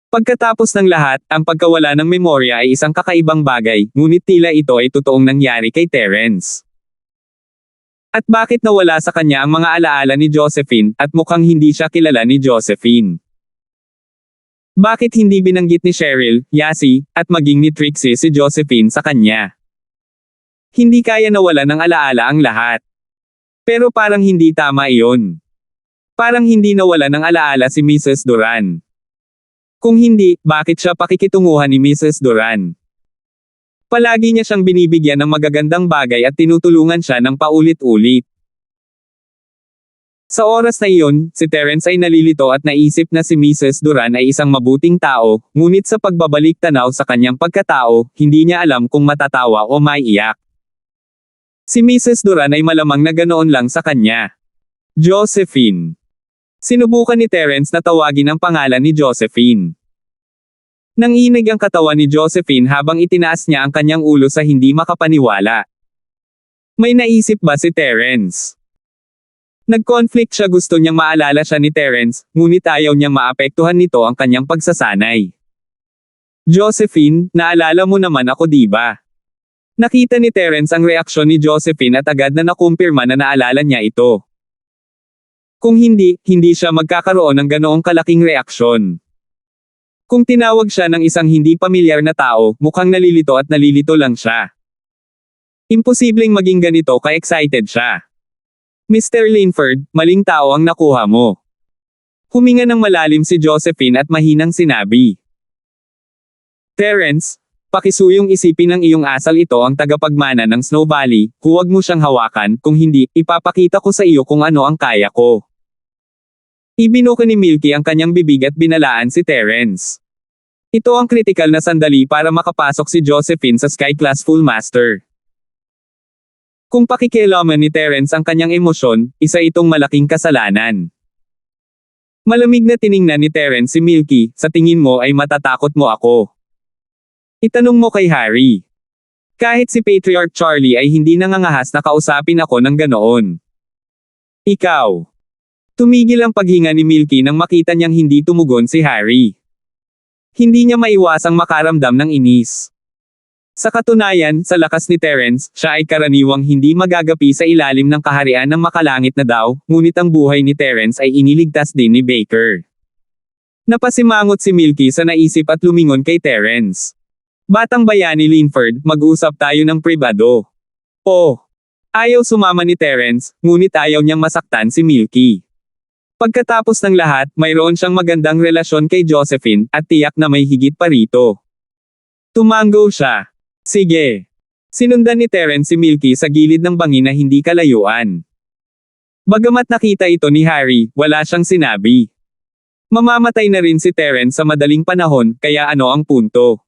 Pagkatapos ng lahat, ang pagkawala ng memorya ay isang kakaibang bagay, ngunit tila ito ay totoong nangyari kay Terence. At bakit nawala sa kanya ang mga alaala ni Josephine, at mukhang hindi siya kilala ni Josephine? Bakit hindi binanggit ni Cheryl, Yasi, at maging ni Trixie si Josephine sa kanya? Hindi kaya nawala ng alaala ang lahat. Pero parang hindi tama iyon. Parang hindi nawala ng alaala si Mrs. Duran. Kung hindi, bakit siya pakikitunguhan ni Mrs. Duran? Palagi niya siyang binibigyan ng magagandang bagay at tinutulungan siya ng paulit-ulit. Sa oras na iyon, si Terence ay nalilito at naisip na si Mrs. Duran ay isang mabuting tao, ngunit sa pagbabalik tanaw sa kanyang pagkatao, hindi niya alam kung matatawa o maiiyak. Si Mrs. Duran ay malamang na ganoon lang sa kanya. Josephine. Sinubukan ni Terence na tawagin ang pangalan ni Josephine. Nanginig ang katawan ni Josephine habang itinaas niya ang kanyang ulo sa hindi makapaniwala. May naisip ba si Terence? Nag-conflict siya, gusto niyang maalala siya ni Terence, ngunit ayaw niyang maapektuhan nito ang kanyang pagsasanay. Josephine, naalala mo naman ako diba? Nakita ni Terence ang reaksyon ni Josephine at agad na nakumpirma na naalala niya ito. Kung hindi, hindi siya magkakaroon ng ganoong kalaking reaksyon. Kung tinawag siya ng isang hindi pamilyar na tao, mukhang nalilito at nalilito lang siya. Imposibleng maging ganito ka-excited siya. Mr. Linford, maling tao ang nakuha mo. Huminga ng malalim si Josephine at mahinang sinabi. Terence, pakisuyong isipin ng iyong asal, ito ang tagapagmana ng Snow Valley, huwag mo siyang hawakan, kung hindi, ipapakita ko sa iyo kung ano ang kaya ko. Ibinuka ni Milky ang kanyang bibig at binalaan si Terence. Ito ang kritikal na sandali para makapasok si Josephine sa Sky Class Full Master. Kung pakikialaman ni Terence ang kanyang emosyon, isa itong malaking kasalanan. Malamig na tiningnan ni Terence si Milky, sa tingin mo ay matatakot mo ako? Itanong mo kay Harry. Kahit si Patriarch Charlie ay hindi nangangahas na kausapin ako ng ganoon. Ikaw. Tumigil ang paghinga ni Milky nang makita niyang hindi tumugon si Harry. Hindi niya maiwasang makaramdam ng inis. Sa katunayan, sa lakas ni Terence, siya ay karaniwang hindi magagapi sa ilalim ng kaharian ng makalangit na daw, ngunit ang buhay ni Terence ay iniligtas din ni Baker. Napasimangot si Milky sa naisip at lumingon kay Terence. Batang bayani Linford, mag-usap tayo ng pribado. Oh. Ayaw sumama ni Terence, ngunit ayaw niyang masaktan si Milky. Pagkatapos ng lahat, mayroon siyang magandang relasyon kay Josephine, at tiyak na may higit pa rito. Tumango siya. Sige. Sinundan ni Terence si Milky sa gilid ng bangin na hindi kalayuan. Bagamat nakita ito ni Harry, wala siyang sinabi. Mamamatay na rin si Terence sa madaling panahon, kaya ano ang punto?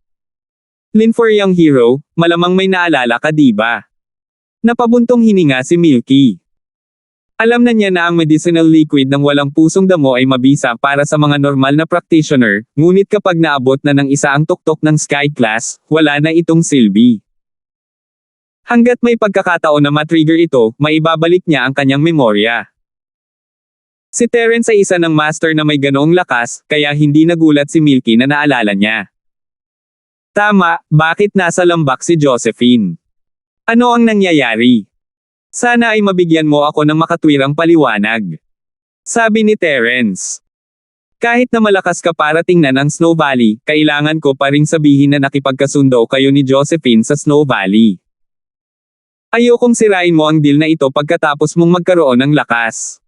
Linford young hero, malamang may naalala ka diba? Napabuntong hininga si Milky. Alam na niya na ang medicinal liquid ng walang pusong damo ay mabisa para sa mga normal na practitioner, ngunit kapag naabot na ng isa ang tuktok ng Sky Class, wala na itong silbi. Hanggat may pagkakataon na matrigger ito, maibabalik niya ang kanyang memorya. Si Terence ay isa ng master na may ganoong lakas, kaya hindi nagulat si Milky na naalala niya. Tama, bakit nasa lambak si Josephine? Ano ang nangyayari? Sana ay mabigyan mo ako ng makatwirang paliwanag. Sabi ni Terence. Kahit na malakas ka para tingnan ang Snow Valley, kailangan ko pa ring sabihin na nakipagkasundo kayo ni Josephine sa Snow Valley. Ayokong sirain mo ang deal na ito pagkatapos mong magkaroon ng lakas.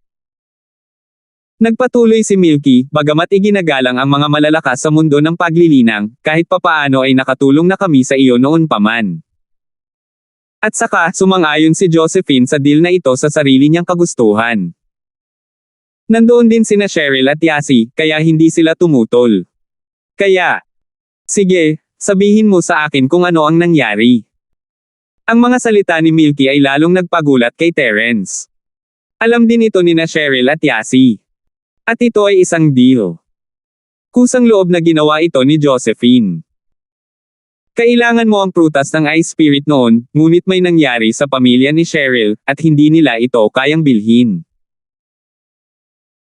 Nagpatuloy si Milky, bagamat iginagalang ang mga malalakas sa mundo ng paglilinang, kahit papaano ay nakatulong na kami sa iyo noon pa man. At saka, sumang-ayon si Josephine sa deal na ito sa sarili niyang kagustuhan. Nandoon din sina Cheryl at Yasi, kaya hindi sila tumutol. Kaya, sige, sabihin mo sa akin kung ano ang nangyari. Ang mga salita ni Milky ay lalong nagpagulat kay Terence. Alam din ito ni na Cheryl at Yasi. At ito ay isang deal. Kusang loob na ginawa ito ni Josephine. Kailangan mo ang prutas ng Ice Spirit noon, ngunit may nangyari sa pamilya ni Cheryl, at hindi nila ito kayang bilhin.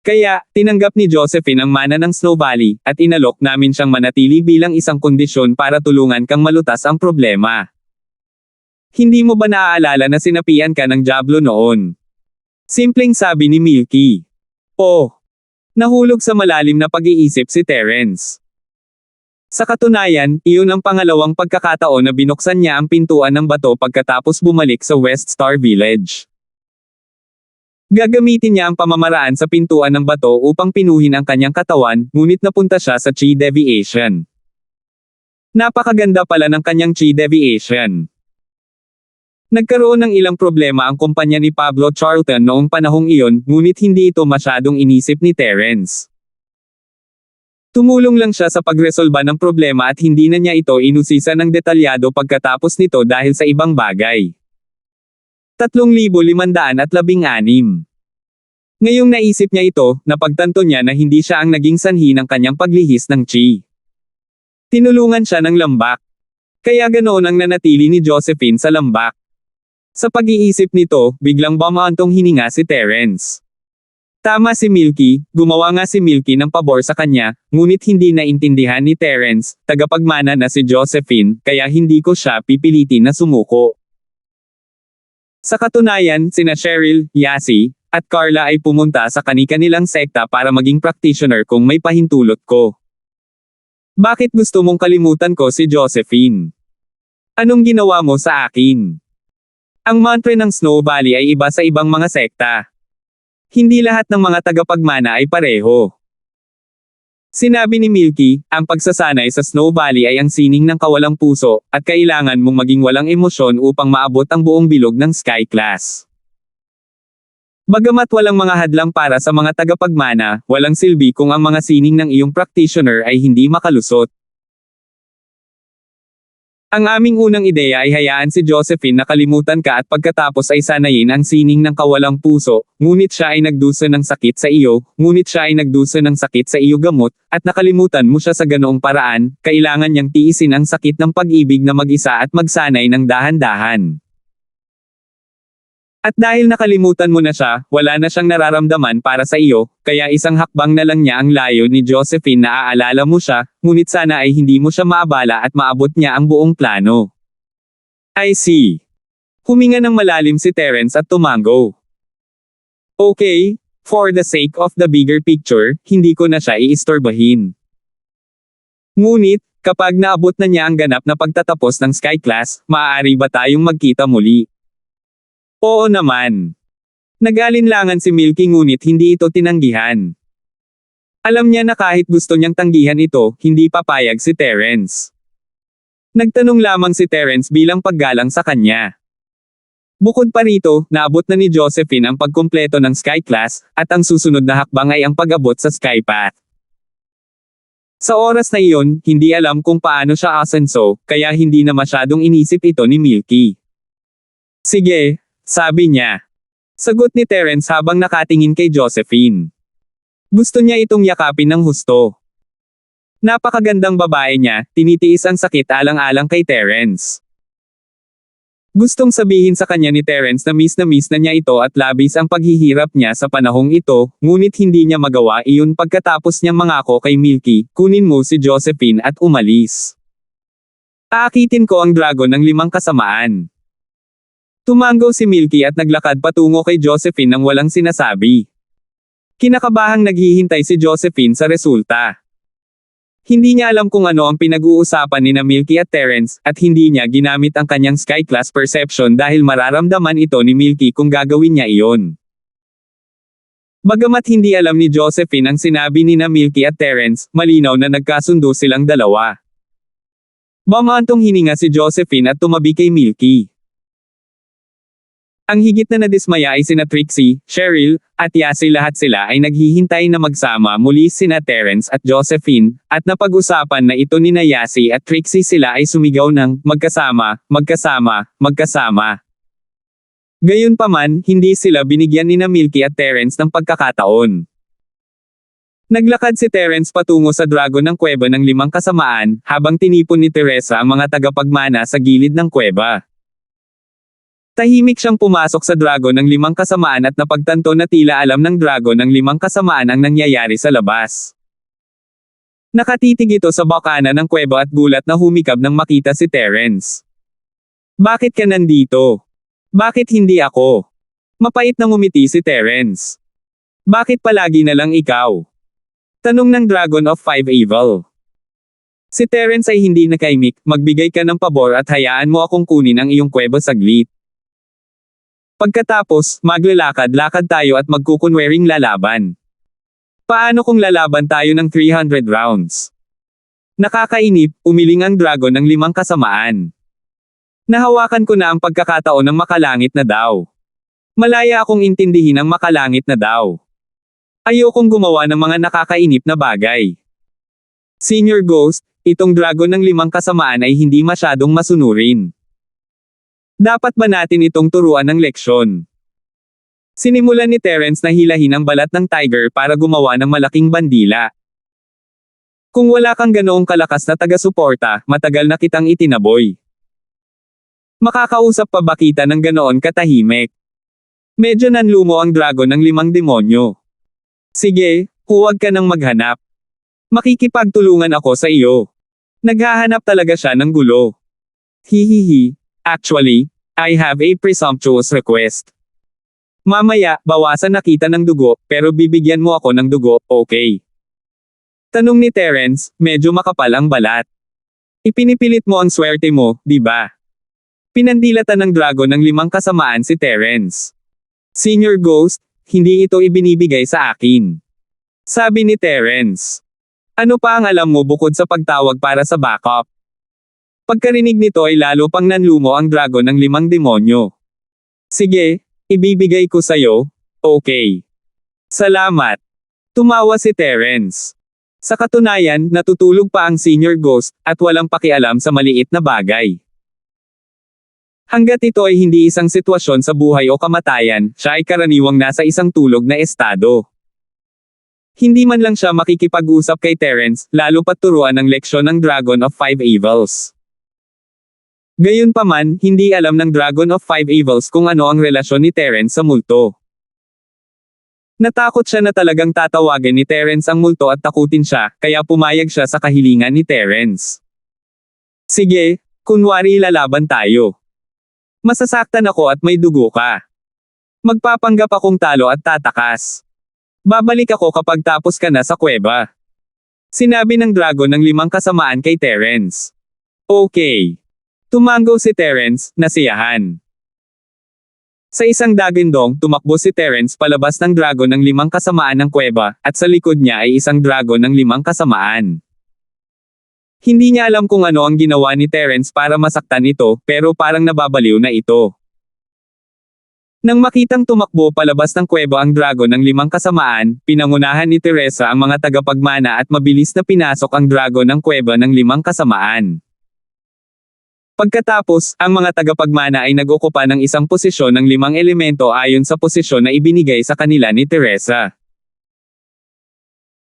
Kaya, tinanggap ni Josephine ang mana ng Snow Valley, at inalok namin siyang manatili bilang isang kondisyon para tulungan kang malutas ang problema. Hindi mo ba naaalala na sinapian ka ng Diablo noon? Simpleng sabi ni Milky. Oh. Nahulog sa malalim na pag-iisip si Terence. Sa katunayan, iyon ang pangalawang pagkakataon na binuksan niya ang pintuan ng bato pagkatapos bumalik sa West Star Village. Gagamitin niya ang pamamaraan sa pintuan ng bato upang pinuhin ang kanyang katawan, ngunit napunta siya sa chi deviation. Napakaganda pala ng kanyang chi deviation. Nagkaroon ng ilang problema ang kumpanya ni Pablo Charlton noong panahong iyon, ngunit hindi ito masyadong inisip ni Terence. Tumulong lang siya sa pagresolba ng problema at hindi na niya ito inusisa ng detalyado pagkatapos nito dahil sa ibang bagay. 3,516. Ngayong naisip niya ito, napagtanto niya na hindi siya ang naging sanhi ng kanyang paglihis ng chi. Tinulungan siya ng lambak. Kaya ganoon ang nanatili ni Josephine sa lambak. Sa pag-iisip nito, biglang bumantong hininga si Terence. Tama si Milky, gumawa nga si Milky ng pabor sa kanya, ngunit hindi naintindihan ni Terence, tagapagmana na si Josephine, kaya hindi ko siya pipilitin na sumuko. Sa katunayan, sina Cheryl, Yasi, at Carla ay pumunta sa kani-kanilang sekta para maging practitioner kung may pahintulot ko. Bakit gusto mong kalimutan ko si Josephine? Anong ginawa mo sa akin? Ang mantra ng Snow Valley ay iba sa ibang mga sekta. Hindi lahat ng mga tagapagmana ay pareho. Sinabi ni Milky, ang pagsasanay sa Snow Valley ay ang sining ng kawalang puso, at kailangan mong maging walang emosyon upang maabot ang buong bilog ng Sky Class. Bagamat walang mga hadlang para sa mga tagapagmana, walang silbi kung ang mga sining ng iyong practitioner ay hindi makalusot. Ang aming unang ideya ay hayaan si Josephine na kalimutan ka at pagkatapos ay sanayin ang sining ng kawalang puso, ngunit siya ay nagdusa ng sakit sa iyo, gamot, at nakalimutan mo siya sa ganoong paraan, kailangan niyang tiisin ang sakit ng pag-ibig na mag-isa at magsanay ng dahan-dahan. At dahil nakalimutan mo na siya, wala na siyang nararamdaman para sa iyo, kaya isang hakbang na lang niya ang layo ni Josephine na aalala mo siya, ngunit sana ay hindi mo siya maabala at maabot niya ang buong plano. I see. Huminga ng malalim si Terence at tumango. Okay, for the sake of the bigger picture, hindi ko na siya iistorbahin. Ngunit, kapag naabot na niya ang ganap na pagtatapos ng Sky Class, maaari ba tayong magkita muli? Oo naman. Nag-alinlangan si Milky ngunit hindi ito tinanggihan. Alam niya na kahit gusto niyang tanggihan ito, hindi papayag si Terence. Nagtanong lamang si Terence bilang paggalang sa kanya. Bukod pa rito, naabot na ni Josephine ang pagkumpleto ng Sky Class, at ang susunod na hakbang ay ang pag-abot sa Sky Path. Sa oras na iyon, hindi alam kung paano siya asenso, kaya hindi na masyadong inisip ito ni Milky. Sige. Sabi niya. Sagot ni Terence habang nakatingin kay Josephine. Gusto niya itong yakapin ng husto. Napakagandang babae niya, tinitiis ang sakit alang-alang kay Terence. Gustong sabihin sa kanya ni Terence na miss na niya ito at labis ang paghihirap niya sa panahong ito, ngunit hindi niya magawa iyon pagkatapos niyang mangako kay Milky, kunin mo si Josephine at umalis. Aakitin ko ang dragon ng 5 kasamaan. Tumango si Milky at naglakad patungo kay Josephine nang walang sinasabi. Kinakabahang naghihintay si Josephine sa resulta. Hindi niya alam kung ano ang pinag-uusapan ni Milky at Terence, at hindi niya ginamit ang kanyang Sky Class Perception dahil mararamdaman ito ni Milky kung gagawin niya iyon. Bagamat hindi alam ni Josephine ang sinabi ni na Milky at Terence, malinaw na nagkasundo silang dalawa. Bumantong hininga si Josephine at tumabi kay Milky. Ang higit na nadismaya ay sina Trixie, Cheryl, at Yasi, lahat sila ay naghihintay na magsama muli sina Terence at Josephine, at napag-usapan na ito ni Yasi at Trixie. Sila ay sumigaw ng magkasama, magkasama, magkasama. Gayunpaman, hindi sila binigyan ni na Milky at Terence ng pagkakataon. Naglakad si Terence patungo sa dragon ng kuweba ng 5 kasamaan, habang tinipon ni Teresa ang mga tagapagmana sa gilid ng kuweba. Tahimik siyang pumasok sa dragon ng 5 kasamaan at napagtanto na tila alam ng dragon ng 5 kasamaan ang nangyayari sa labas. Nakatitig ito sa bakana ng kuweba at gulat na humikab nang makita si Terence. Bakit ka nandito? Bakit hindi ako? Mapait na ngumiti si Terence. Bakit palagi na lang ikaw? Tanong ng Dragon of Five Evil. Si Terence ay hindi nakaimik, magbigay ka ng pabor at hayaan mo akong kunin ang iyong kuweba saglit. Pagkatapos, maglalakad-lakad tayo at magkukunwaring lalaban. Paano kung lalaban tayo ng 300 rounds? Nakakainip, umiling ang dragon ng 5 kasamaan. Nahawakan ko na ang pagkakataon ng makalangit na daw. Malaya akong intindihin ang makalangit na daw. Ayokong gumawa ng mga nakakainip na bagay. Senior Ghost, itong dragon ng 5 kasamaan ay hindi masyadong masunurin. Dapat ba natin itong turuan ng leksyon? Sinimulan ni Terence na hilahin ang balat ng tiger para gumawa ng malaking bandila. Kung wala kang ganoong kalakas na taga-suporta, matagal na kitang itinaboy. Makakausap pa ba kita ng ganoon katahimik? Medyo nanlumo ang dragon ng 5 demonyo. Sige, huwag ka nang maghanap. Makikipagtulungan ako sa iyo. Naghahanap talaga siya ng gulo. Hihihi. Actually, I have a presumptuous request. Mamaya, bawasan na kita ng dugo, pero bibigyan mo ako ng dugo, okay? Tanong ni Terence, medyo makapal ang balat. Ipinipilit mo ang swerte mo, di ba? Pinandilatan ng dragon ng 5 kasamaan si Terence. Senior Ghost, hindi ito ibinibigay sa akin. Sabi ni Terence. Ano pa ang alam mo bukod sa pagtawag para sa backup? Pagkarinig nito ay lalo pang nanlumo ang dragon ng 5 demonyo. Sige, ibibigay ko sa'yo, okay. Salamat. Tumawa si Terence. Sa katunayan, natutulog pa ang Senior Ghost, at walang pakialam sa maliit na bagay. Hanggat ito ay hindi isang sitwasyon sa buhay o kamatayan, siya ay karaniwang nasa isang tulog na estado. Hindi man lang siya makikipag-usap kay Terence, lalo pat turuan ng leksyon ng Dragon of Five Evils. Gayunpaman, hindi alam ng Dragon of Five Evils kung ano ang relasyon ni Terence sa multo. Natakot siya na talagang tatawagin ni Terence ang multo at takutin siya, kaya pumayag siya sa kahilingan ni Terence. Sige, kunwari lalaban tayo. Masasaktan ako at may dugo ka. Magpapanggap akong talo at tatakas. Babalik ako kapag tapos ka na sa kuweba. Sinabi ng dragon ng 5 kasamaan kay Terence. Okay. Tumango si Terence, nasiyahan. Sa isang dagindong, tumakbo si Terence palabas ng dragon ng 5 kasamaan ng kuweba, at sa likod niya ay isang dragon ng 5 kasamaan. Hindi niya alam kung ano ang ginawa ni Terence para masaktan ito, pero parang nababaliw na ito. Nang makitang tumakbo palabas ng kuweba ang dragon ng 5 kasamaan, pinangunahan ni Teresa ang mga tagapagmana at mabilis na pinasok ang dragon ng kuweba ng 5 kasamaan. Pagkatapos, ang mga tagapagmana ay nag-okupa ng isang posisyon ng 5 elemento ayon sa posisyon na ibinigay sa kanila ni Teresa.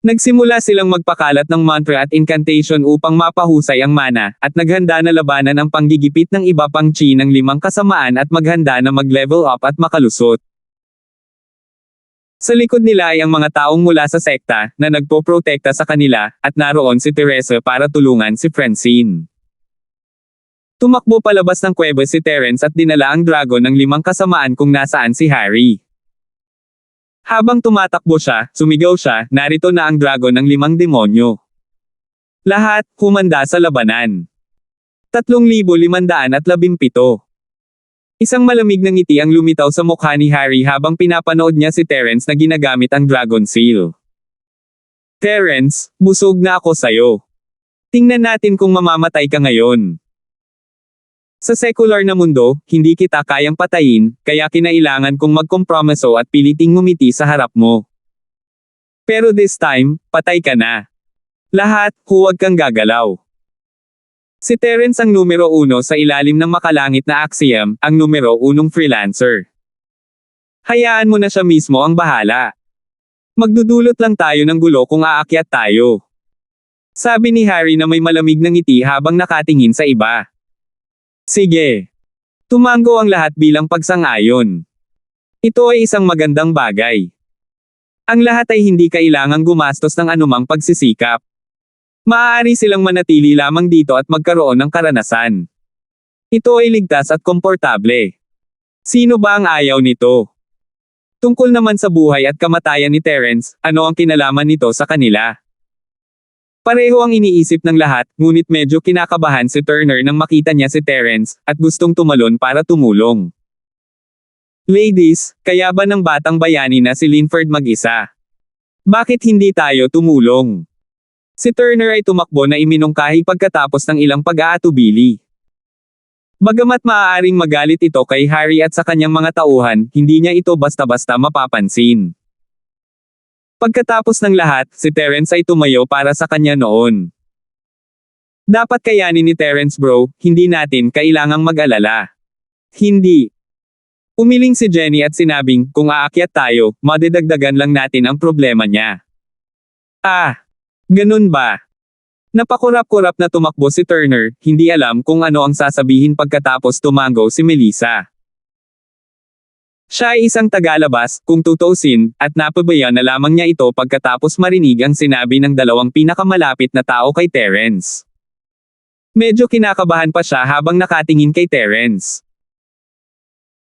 Nagsimula silang magpakalat ng mantra at incantation upang mapahusay ang mana, at naghanda na labanan ang panggigipit ng iba pang chi ng 5 kasamaan at maghanda na mag-level up at makalusot. Sa likod nila ay ang mga taong mula sa sekta, na nagpoprotekta sa kanila, at naroon si Teresa para tulungan si Francine. Tumakbo palabas ng kuweba si Terence at dinala ang dragon ng 5 kasamaan kung nasaan si Harry. Habang tumatakbo siya, sumigaw siya, narito na ang dragon ng 5 demonyo. Lahat, humanda sa labanan. 3,517. Isang malamig na ngiti ang lumitaw sa mukha ni Harry habang pinapanood niya si Terence na ginagamit ang Dragon Seal. Terence, busog na ako sayo. Tingnan natin kung mamamatay ka ngayon. Sa secular na mundo, hindi kita kayang patayin, kaya kinailangan kong magkompromiso at piliting ngumiti sa harap mo. Pero this time, patay ka na. Lahat, huwag kang gagalaw. Si Terence ang numero 1 sa ilalim ng makalangit na Axiom, ang numero 1 freelancer. Hayaan mo na siya mismo ang bahala. Magdudulot lang tayo ng gulo kung aakyat tayo. Sabi ni Harry na may malamig na ngiti habang nakatingin sa iba. Sige. Tumango ang lahat bilang pagsang-ayon. Ito ay isang magandang bagay. Ang lahat ay hindi kailangang gumastos ng anumang pagsisikap. Maaari silang manatili lamang dito at magkaroon ng karanasan. Ito ay ligtas at komportable. Sino ba ang ayaw nito? Tungkol naman sa buhay at kamatayan ni Terence, ano ang kinalaman nito sa kanila? Pareho ang iniisip ng lahat, ngunit medyo kinakabahan si Turner nang makita niya si Terence, at gustong tumalon para tumulong. Ladies, kaya ba ng batang bayani na si Linford mag-isa? Bakit hindi tayo tumulong? Si Turner ay tumakbo na iminungkahi pagkatapos ng ilang pag-aatubili. Bagamat maaaring magalit ito kay Harry at sa kanyang mga tauhan, hindi niya ito basta-basta mapapansin. Pagkatapos ng lahat, si Terence ay tumayo para sa kanya noon. Dapat kayanin ni Terence bro, hindi natin kailangang mag-alala. Hindi. Umiling si Jenny at sinabing, kung aakyat tayo, madidagdagan lang natin ang problema niya. Ganun ba? Napakurap-kurap na tumakbo si Turner, hindi alam kung ano ang sasabihin pagkatapos tumango si Melissa. Siya ay isang tagalabas, kung tutuusin, at napabayaan na lamang niya ito pagkatapos marinig ang sinabi ng dalawang pinakamalapit na tao kay Terence. Medyo kinakabahan pa siya habang nakatingin kay Terence.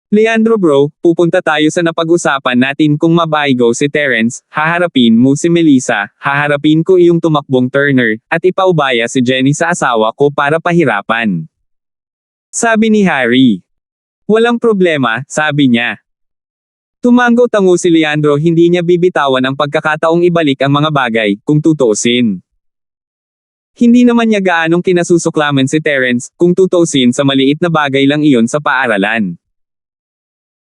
Leandro bro, pupunta tayo sa napag-usapan natin kung mabaigo si Terence, haharapin mo si Melissa, haharapin ko iyong tumakbong Turner, at ipaubaya si Jenny sa asawa ko para pahirapan. Sabi ni Harry. Walang problema, sabi niya. Tumango-tango si Leandro, hindi niya bibitawan ang pagkakataong ibalik ang mga bagay, kung tutuusin. Hindi naman niya gaanong kinasusuklaman si Terence, kung tutuusin sa maliit na bagay lang iyon sa paaralan.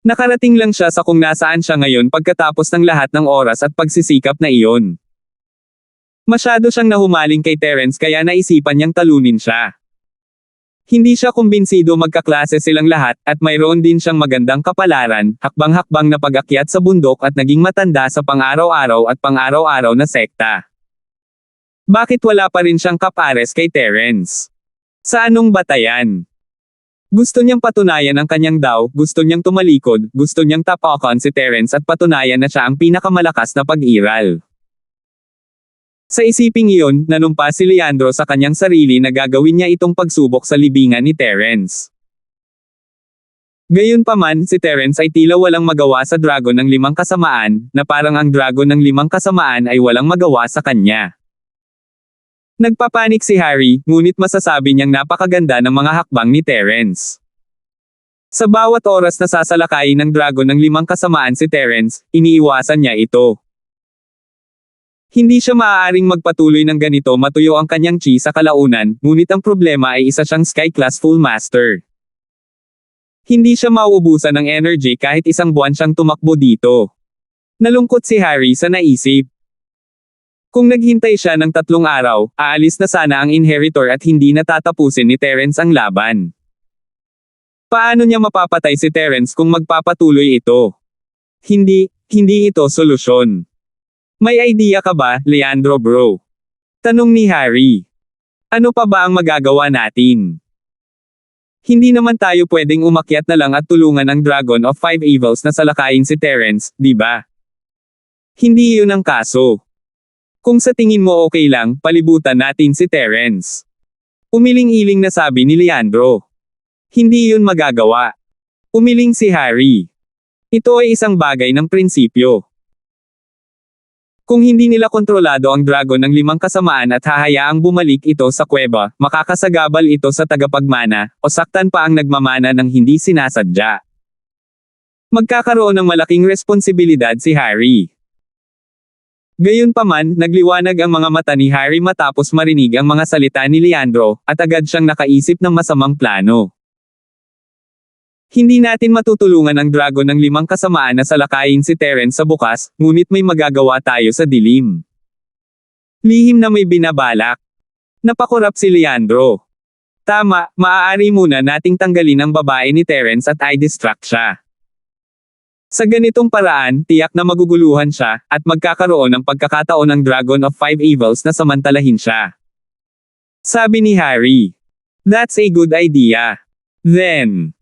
Nakarating lang siya sa kung nasaan siya ngayon pagkatapos ng lahat ng oras at pagsisikap na iyon. Masyado siyang nahumaling kay Terence kaya naisipan niyang talunin siya. Hindi siya kumbinsido magkaklase silang lahat at mayroon din siyang magandang kapalaran, hakbang-hakbang na pag-akyat sa bundok at naging matanda sa pang-araw-araw at pang-araw-araw na sekta. Bakit wala pa rin siyang kapares kay Terence? Sa anong batayan? Gusto niyang patunayan ang kanyang gusto niyang tumalikod, gusto niyang tapakan si Terence at patunayan na siya ang pinakamalakas na pag-iral. Sa isiping iyon, nanumpa si Leandro sa kanyang sarili na gagawin niya itong pagsubok sa libingan ni Terence. Gayunpaman, si Terence ay tila walang magawa sa dragon ng 5 kasamaan, na parang ang dragon ng 5 kasamaan ay walang magawa sa kanya. Nagpapanik si Harry, ngunit masasabi niyang napakaganda ng mga hakbang ni Terence. Sa bawat oras na sasalakayin ng dragon ng 5 kasamaan si Terence, iniiwasan niya ito. Hindi siya maaaring magpatuloy ng ganito matuyo ang kanyang chi sa kalaunan, ngunit ang problema ay isa siyang Sky Class Full Master. Hindi siya mauubusan ng energy kahit isang buwan siyang tumakbo dito. Nalungkot si Harry sa naisip. Kung naghintay siya ng 3 araw, aalis na sana ang inheritor at hindi natatapusin ni Terence ang laban. Paano niya mapapatay si Terence kung magpapatuloy ito? Hindi ito solusyon. May idea ka ba, Leandro bro? Tanong ni Harry. Ano pa ba ang magagawa natin? Hindi naman tayo pwedeng umakyat na lang at tulungan ang Dragon of 5 Evils na salakayin si Terence, di ba? Hindi yun ang kaso. Kung sa tingin mo okay lang, palibutan natin si Terence. Umiling-iling na sabi ni Leandro. Hindi yun magagawa. Umiling si Harry. Ito ay isang bagay ng prinsipyo. Kung hindi nila kontrolado ang dragon ng 5 kasamaan at hahayaang bumalik ito sa kuweba, makakasagabal ito sa tagapagmana, o saktan pa ang nagmamana ng hindi sinasadya. Magkakaroon ng malaking responsibilidad si Harry. Gayunpaman, nagliwanag ang mga mata ni Harry matapos marinig ang mga salita ni Leandro, at agad siyang nakaisip ng masamang plano. Hindi natin matutulungan ang dragon ng 5 kasamaan na salakayin si Terence sa bukas, ngunit may magagawa tayo sa dilim. Lihim na may binabalak. Napakurap si Leandro. Tama, maaari muna nating tanggalin ang babae ni Terence at i-distract siya. Sa ganitong paraan, tiyak na maguguluhan siya, at magkakaroon ng pagkakataon ng Dragon of Five Evils na samantalahin siya. Sabi ni Harry. That's a good idea. Then,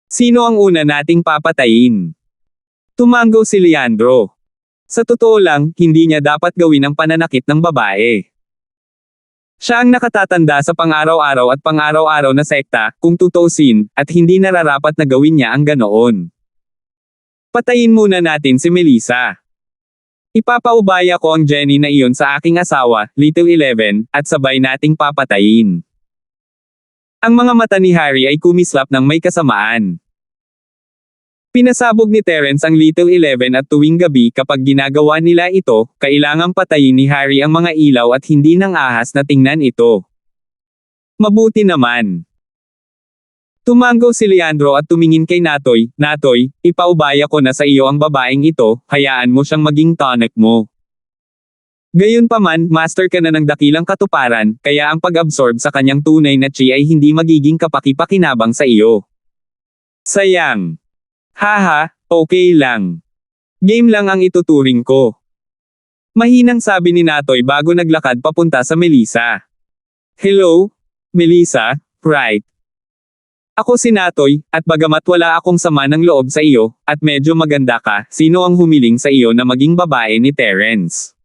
sino ang una nating papatayin? Tumango si Leandro. Sa totoo lang, hindi niya dapat gawin ang pananakit ng babae. Siya ang nakatatanda sa pang-araw-araw at pang-araw-araw na sekta, kung tutuusin, at hindi nararapat na gawin niya ang ganoon. Patayin muna natin si Melissa. Ipapaubaya ko ang Jenny na iyon sa aking asawa, Little 11, at sabay nating papatayin. Ang mga mata ni Harry ay kumislap ng may kasamaan. Pinasabog ni Terence ang Little 11 at tuwing gabi kapag ginagawa nila ito, kailangang patayin ni Harry ang mga ilaw at hindi nang ahas na tingnan ito. Mabuti naman. Tumango si Leandro at tumingin kay Natoy. Natoy, ipaubaya ko na sa iyo ang babaeng ito, hayaan mo siyang maging tonic mo. Gayunpaman, master ka na ng dakilang katuparan, kaya ang pag-absorb sa kanyang tunay na chi ay hindi magiging kapaki-pakinabang sa iyo. Sayang. Haha, okay lang. Game lang ang ituturing ko. Mahinang sabi ni Natoy bago naglakad papunta sa Melissa. Hello? Melissa, right? Ako si Natoy, at bagamat wala akong sama ng loob sa iyo, at medyo maganda ka, sino ang humiling sa iyo na maging babae ni Terence?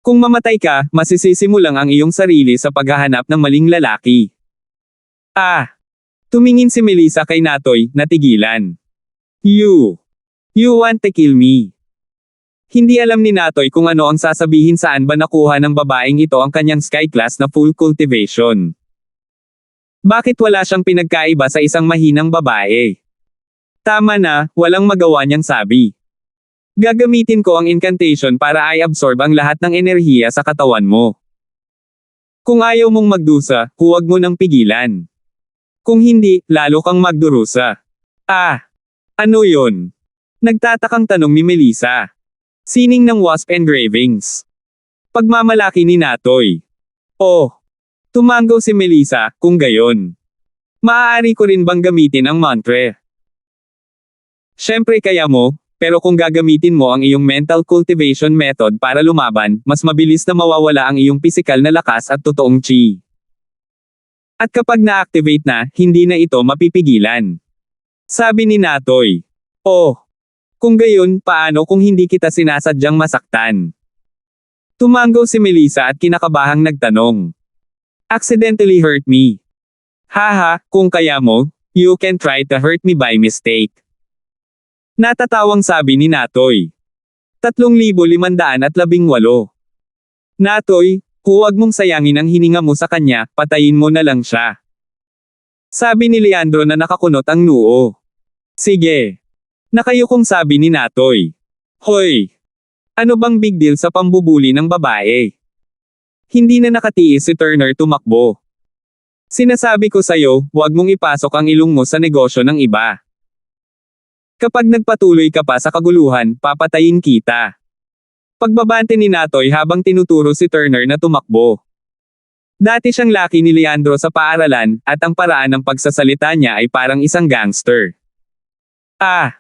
Kung mamatay ka, masisisi mo lang ang iyong sarili sa paghahanap ng maling lalaki. Ah! Tumingin si Melissa kay Natoy, natigilan. You want to kill me. Hindi alam ni Natoy kung ano ang sasabihin saan ba nakuha ng babaeng ito ang kanyang sky class na full cultivation. Bakit wala siyang pinagkaiba sa isang mahinang babae? Tama na, walang magawa niyang sabi. Gagamitin ko ang incantation para i-absorb ang lahat ng enerhiya sa katawan mo. Kung ayaw mong magdusa, huwag mo nang pigilan. Kung hindi, lalo kang magdurusa. Ah! Ano yon? Nagtatakang tanong ni Melissa. Sining ng wasp engravings. Pagmamalaki ni Natoy. Oh! Tumango si Melissa, kung gayon. Maaari ko rin bang gamitin ang mantra? Siyempre kaya mo, pero kung gagamitin mo ang iyong mental cultivation method para lumaban, mas mabilis na mawawala ang iyong pisikal na lakas at totoong chi. At kapag na-activate na, hindi na ito mapipigilan. Sabi ni Natoy. Oh! Kung gayon, paano kung hindi kita sinasadyang masaktan? Tumango si Melissa at kinakabahang nagtanong. Accidentally hurt me. Haha, kung kaya mo, you can try to hurt me by mistake. Natatawang sabi ni Natoy. 3,518. Natoy, huwag mong sayangin ang hininga mo sa kanya, patayin mo na lang siya. Sabi ni Leandro na nakakunot ang noo. Sige. Nakayukong sabi ni Natoy. Hoy! Ano bang big deal sa pambubuli ng babae? Hindi na nakatiis si Turner tumakbo. Sinasabi ko sa'yo, huwag mong ipasok ang ilong mo sa negosyo ng iba. Kapag nagpatuloy ka pa sa kaguluhan, papatayin kita. Pagbabante ni Natoy habang tinuturo si Turner na tumakbo. Dati siyang laki ni Leandro sa paaralan, at ang paraan ng pagsasalita niya ay parang isang gangster. Ah!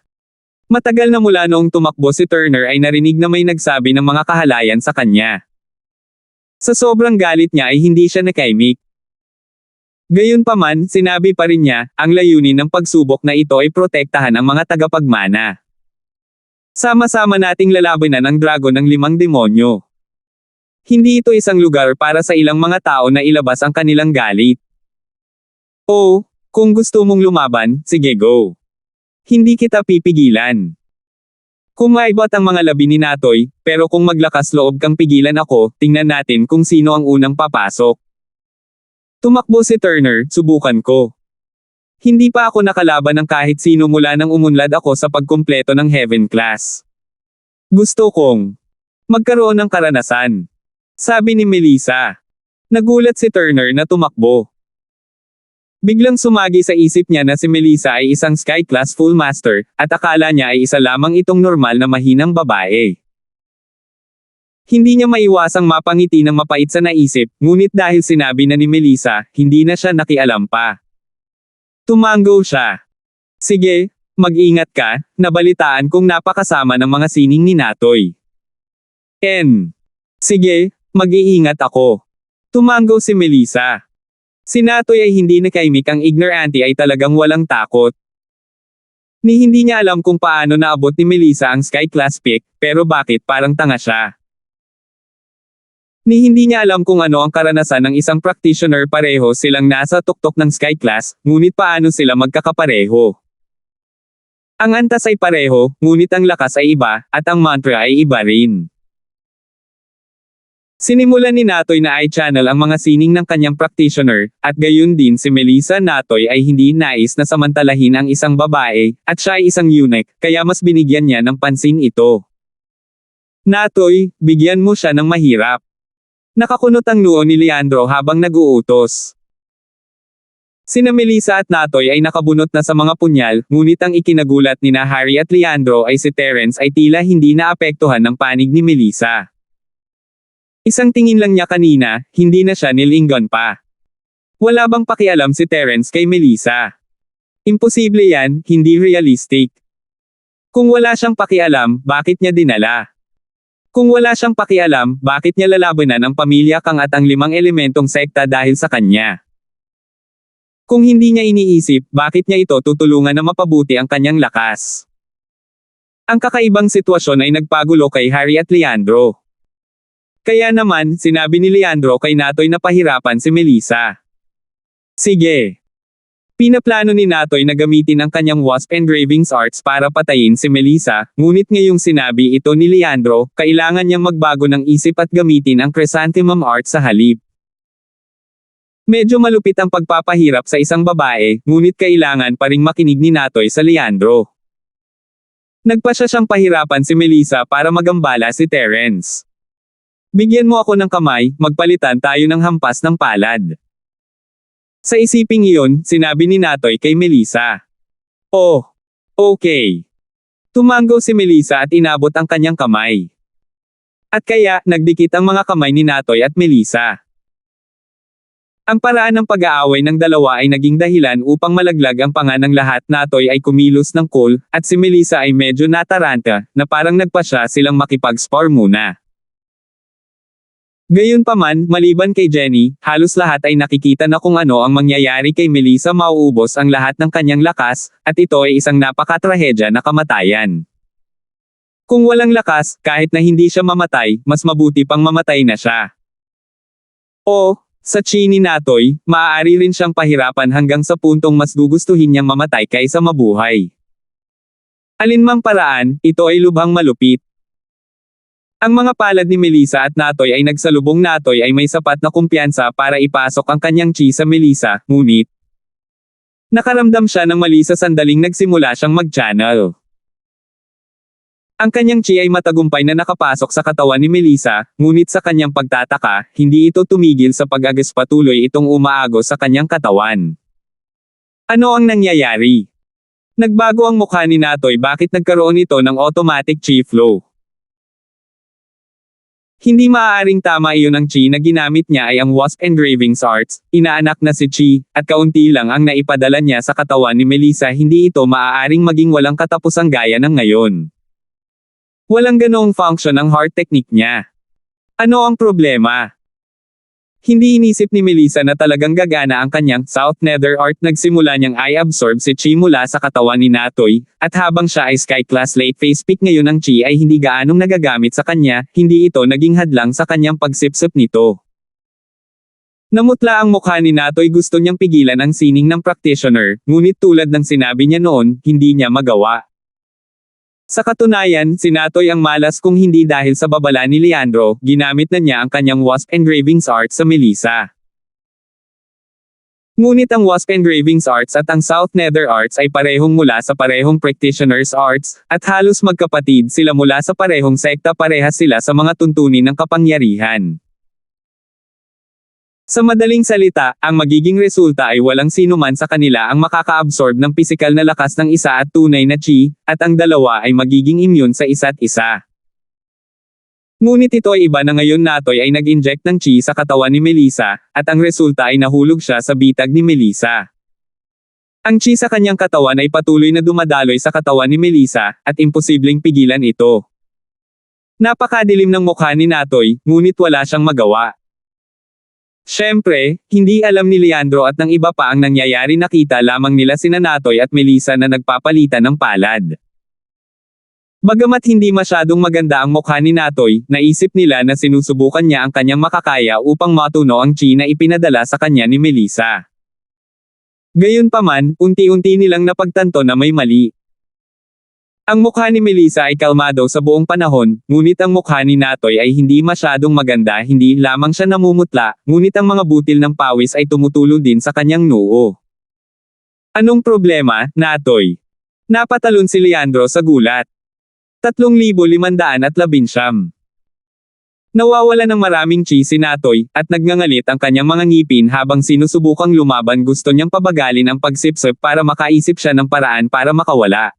Matagal na mula noong tumakbo si Turner ay narinig na may nagsabi ng mga kahalayan sa kanya. Sa sobrang galit niya ay hindi siya nakaimik. Gayunpaman, sinabi pa rin niya, ang layunin ng pagsubok na ito ay protektahan ang mga tagapagmana. Sama-sama nating lalabanan ang dragon ng 5 demonyo. Hindi ito isang lugar para sa ilang mga tao na ilabas ang kanilang galit. Oh, kung gusto mong lumaban, sige go. Hindi kita pipigilan. Kumaibot ang mga labi ni Natoy, pero kung maglakas loob kang pigilan ako, tingnan natin kung sino ang unang papasok. Tumakbo si Turner, subukan ko. Hindi pa ako nakalaban ng kahit sino mula nang umunlad ako sa pagkumpleto ng Heaven Class. Gusto kong magkaroon ng karanasan, sabi ni Melissa. Nagulat si Turner na tumakbo. Biglang sumagi sa isip niya na si Melissa ay isang Sky Class Full Master, at akala niya ay isa lamang itong normal na mahinang babae. Hindi niya maiwasang mapangiti ng mapait sa naisip, ngunit dahil sinabi na ni Melissa, hindi na siya nakialam pa. Tumango siya. Sige, mag-ingat ka, nabalitaan kong napakasama ng mga sining ni Natoy. Sige, mag-iingat ako. Tumango si Melissa. Si Natoy ay hindi nakaimik, ang ignorante ay talagang walang takot. Hindi niya alam kung paano naabot ni Melissa ang Sky Class pick, pero bakit parang tanga siya. Hindi niya alam kung ano ang karanasan ng isang practitioner, pareho silang nasa tuktok ng Sky Class, ngunit paano sila magkakapareho. Ang antas ay pareho, ngunit ang lakas ay iba, at ang mantra ay iba rin. Sinimulan ni Natoy na i-channel ang mga sining ng kanyang practitioner, at gayon din si Melissa. Natoy ay hindi nais na samantalahin ang isang babae, at siya ay isang eunuch, kaya mas binigyan niya ng pansin ito. Natoy, bigyan mo siya ng mahirap. Nakakunot ang noo ni Leandro habang nag-uutos. Sina Melissa at Natoy ay nakabunot na sa mga punyal, ngunit ang ikinagulat ni Harry at Leandro ay si Terence ay tila hindi naapektuhan ng panig ni Melissa. Isang tingin lang niya kanina, hindi na siya nilingon pa. Wala bang pakialam si Terence kay Melissa? Imposible yan, hindi realistic. Kung wala siyang pakialam, bakit niya dinala? Kung wala siyang pakialam, bakit niya lalabanan ang pamilya Kang at ang 5 elementong sekta dahil sa kanya? Kung hindi niya iniisip, bakit niya ito tutulungan na mapabuti ang kanyang lakas? Ang kakaibang sitwasyon ay nagpagulo kay Harry at Leandro. Kaya naman, sinabi ni Leandro kay Natoy na pahirapan si Melissa. Sige. Pinaplano ni Natoy na gamitin ang kanyang wasp engravings arts para patayin si Melissa, ngunit ngayong sinabi ito ni Leandro, kailangan niyang magbago ng isip at gamitin ang chrysanthemum art sa halip. Medyo malupit ang pagpapahirap sa isang babae, ngunit kailangan pa ring makinig ni Natoy sa Leandro. Nagpasya siyang pahirapan si Melissa para magambala si Terence. Bigyan mo ako ng kamay, magpalitan tayo ng hampas ng palad. Sa isiping iyon, sinabi ni Natoy kay Melissa. Oh, okay. Tumango si Melissa at inabot ang kanyang kamay. At kaya, nagdikit ang mga kamay ni Natoy at Melissa. Ang paraan ng pag-aaway ng dalawa ay naging dahilan upang malaglag ang panga ng lahat. Natoy ay kumilos ng cool, at si Melissa ay medyo nataranta, na parang nagpasya silang makipag-spar muna. Gayunpaman, maliban kay Jenny, halos lahat ay nakikita na kung ano ang mangyayari kay Melissa. Mauubos ang lahat ng kanyang lakas, at ito ay isang napakatrahedya na kamatayan. Kung walang lakas, kahit na hindi siya mamatay, mas mabuti pang mamatay na siya. O, sa chi ni Natoy, maaari rin siyang pahirapan hanggang sa puntong mas gugustuhin niyang mamatay kaysa mabuhay. Alinmang paraan, ito ay lubhang malupit. Ang mga palad ni Melissa at Natoy ay nagsalubong. Natoy ay may sapat na kumpiyansa para ipasok ang kanyang chi sa Melissa, ngunit nakaramdam siya ng mali sa sandaling nagsimula siyang mag-channel. Ang kanyang chi ay matagumpay na nakapasok sa katawan ni Melissa, ngunit sa kanyang pagtataka, hindi ito tumigil sa pag-agos, patuloy itong umaagos sa kanyang katawan. Ano ang nangyayari? Nagbago ang mukha ni Natoy. Bakit nagkaroon ito ng automatic chi flow? Hindi maaaring tama iyon. Ang chi na ginamit niya ay ang wasp engravings arts, inaanak na si Chi, at kaunti lang ang naipadala niya sa katawan ni Melissa. Hindi ito maaaring maging walang katapusang gaya ng ngayon. Walang ganoong function ang heart technique niya. Ano ang problema? Hindi inisip ni Melissa na talagang gagana ang kanyang South Nether art. Nagsimula niyang i-absorb si Chi mula sa katawan ni Natoy, at habang siya ay Sky Class late phase peak ngayon, ang Chi ay hindi gaanong nagagamit sa kanya. Hindi ito naging hadlang sa kanyang pagsipsip nito. Namutla ang mukha ni Natoy. Gusto niyang pigilan ang sining ng practitioner, ngunit tulad ng sinabi niya noon, hindi niya magawa. Sa katunayan, si Natoy ang malas kung hindi dahil sa babala ni Leandro, ginamit na niya ang kanyang wasp engravings art sa Melissa. Ngunit ang wasp engravings arts at ang South Nether arts ay parehong mula sa parehong practitioners arts, at halos magkapatid sila mula sa parehong sekta, parehas sila sa mga tuntunin ng kapangyarihan. Sa madaling salita, ang magiging resulta ay walang sino man sa kanila ang makaka-absorb ng pisikal na lakas ng isa at tunay na chi, at ang dalawa ay magiging immune sa isa't isa. Ngunit ito ay iba na ngayon. Natoy ay nag-inject ng chi sa katawan ni Melissa, at ang resulta ay nahulog siya sa bitag ni Melissa. Ang chi sa kanyang katawan ay patuloy na dumadaloy sa katawan ni Melissa, at imposibleng pigilan ito. Napakadilim ng mukha ni Natoy, ngunit wala siyang magawa. Siyempre, hindi alam ni Leandro at ng iba pa ang nangyayari. Nakita lamang nila sina Natoy at Melissa na nagpapalitan ng palad. Bagamat hindi masyadong maganda ang mukha ni Natoy, naisip nila na sinusubukan niya ang kanyang makakaya upang matuno ang chi na ipinadala sa kanya ni Melissa. Gayunpaman, unti-unti nilang napagtanto na may mali. Ang mukha ni Melissa ay kalmado sa buong panahon, ngunit ang mukha ni Natoy ay hindi masyadong maganda. Hindi lamang siya namumutla, ngunit ang mga butil ng pawis ay tumutulo din sa kanyang noo. Anong problema, Natoy? Napatalon si Leandro sa gulat. 3,519. Nawawala ng maraming chi si Natoy, at nagngangalit ang kanyang mga ngipin habang sinusubukang lumaban. Gusto niyang pabagalin ang pagsipsip para makaisip siya ng paraan para makawala.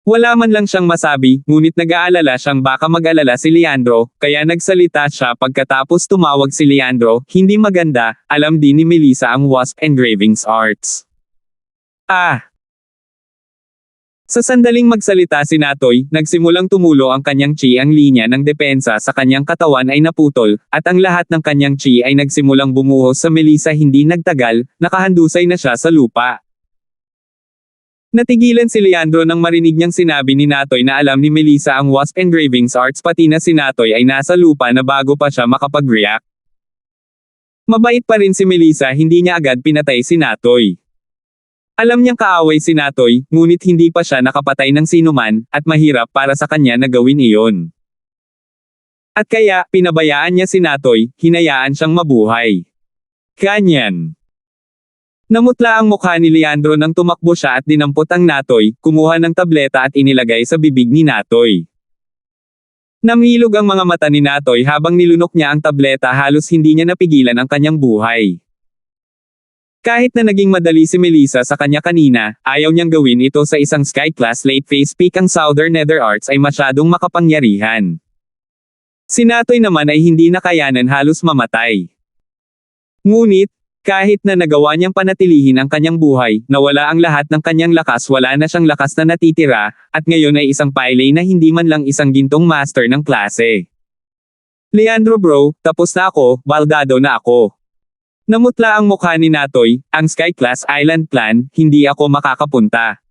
Wala man lang siyang masabi, ngunit nag-aalala siyang baka mag-alala si Leandro, kaya nagsalita siya. Pagkatapos tumawag si Leandro, hindi maganda, alam din ni Melissa ang wasp engravings arts. Sa sandaling magsalita si Natoy, nagsimulang tumulo ang kanyang chi. Ang linya ng depensa sa kanyang katawan ay naputol, at ang lahat ng kanyang chi ay nagsimulang bumuhos sa Melissa. Hindi nagtagal, nakahandusay na siya sa lupa. Natigilan si Leandro nang marinig niyang sinabi ni Natoy na alam ni Melissa ang wasp engravings arts, pati na si Natoy ay nasa lupa na bago pa siya makapag-react. Mabait pa rin si Melissa, hindi niya agad pinatay si Natoy. Alam niyang kaaway si Natoy, ngunit hindi pa siya nakapatay ng sinuman, at mahirap para sa kanya na gawin iyon. At kaya, pinabayaan niya si Natoy, hinayaan siyang mabuhay. Ganyan. Namutla ang mukha ni Leandro nang tumakbo siya at dinampot ang Natoy, kumuha ng tableta at inilagay sa bibig ni Natoy. Namilog ang mga mata ni Natoy habang nilunok niya ang tableta. Halos hindi niya napigilan ang kanyang buhay. Kahit na naging madali si Melissa sa kanya kanina, ayaw niyang gawin ito sa isang Sky Class late phase peak. Ang Southern Nether Arts ay masyadong makapangyarihan. Si Natoy naman ay hindi nakayanan halos mamatay. Ngunit, kahit na nagawa niyang panatilihin ang kanyang buhay, nawala ang lahat ng kanyang lakas. Wala na siyang lakas na natitira, at ngayon ay isang pylay na hindi man lang isang gintong master ng klase. Leandro bro, tapos na ako, baldado na ako. Namutla ang mukha ni Natoy, ang Sky Class Island Plan, hindi ako makakapunta.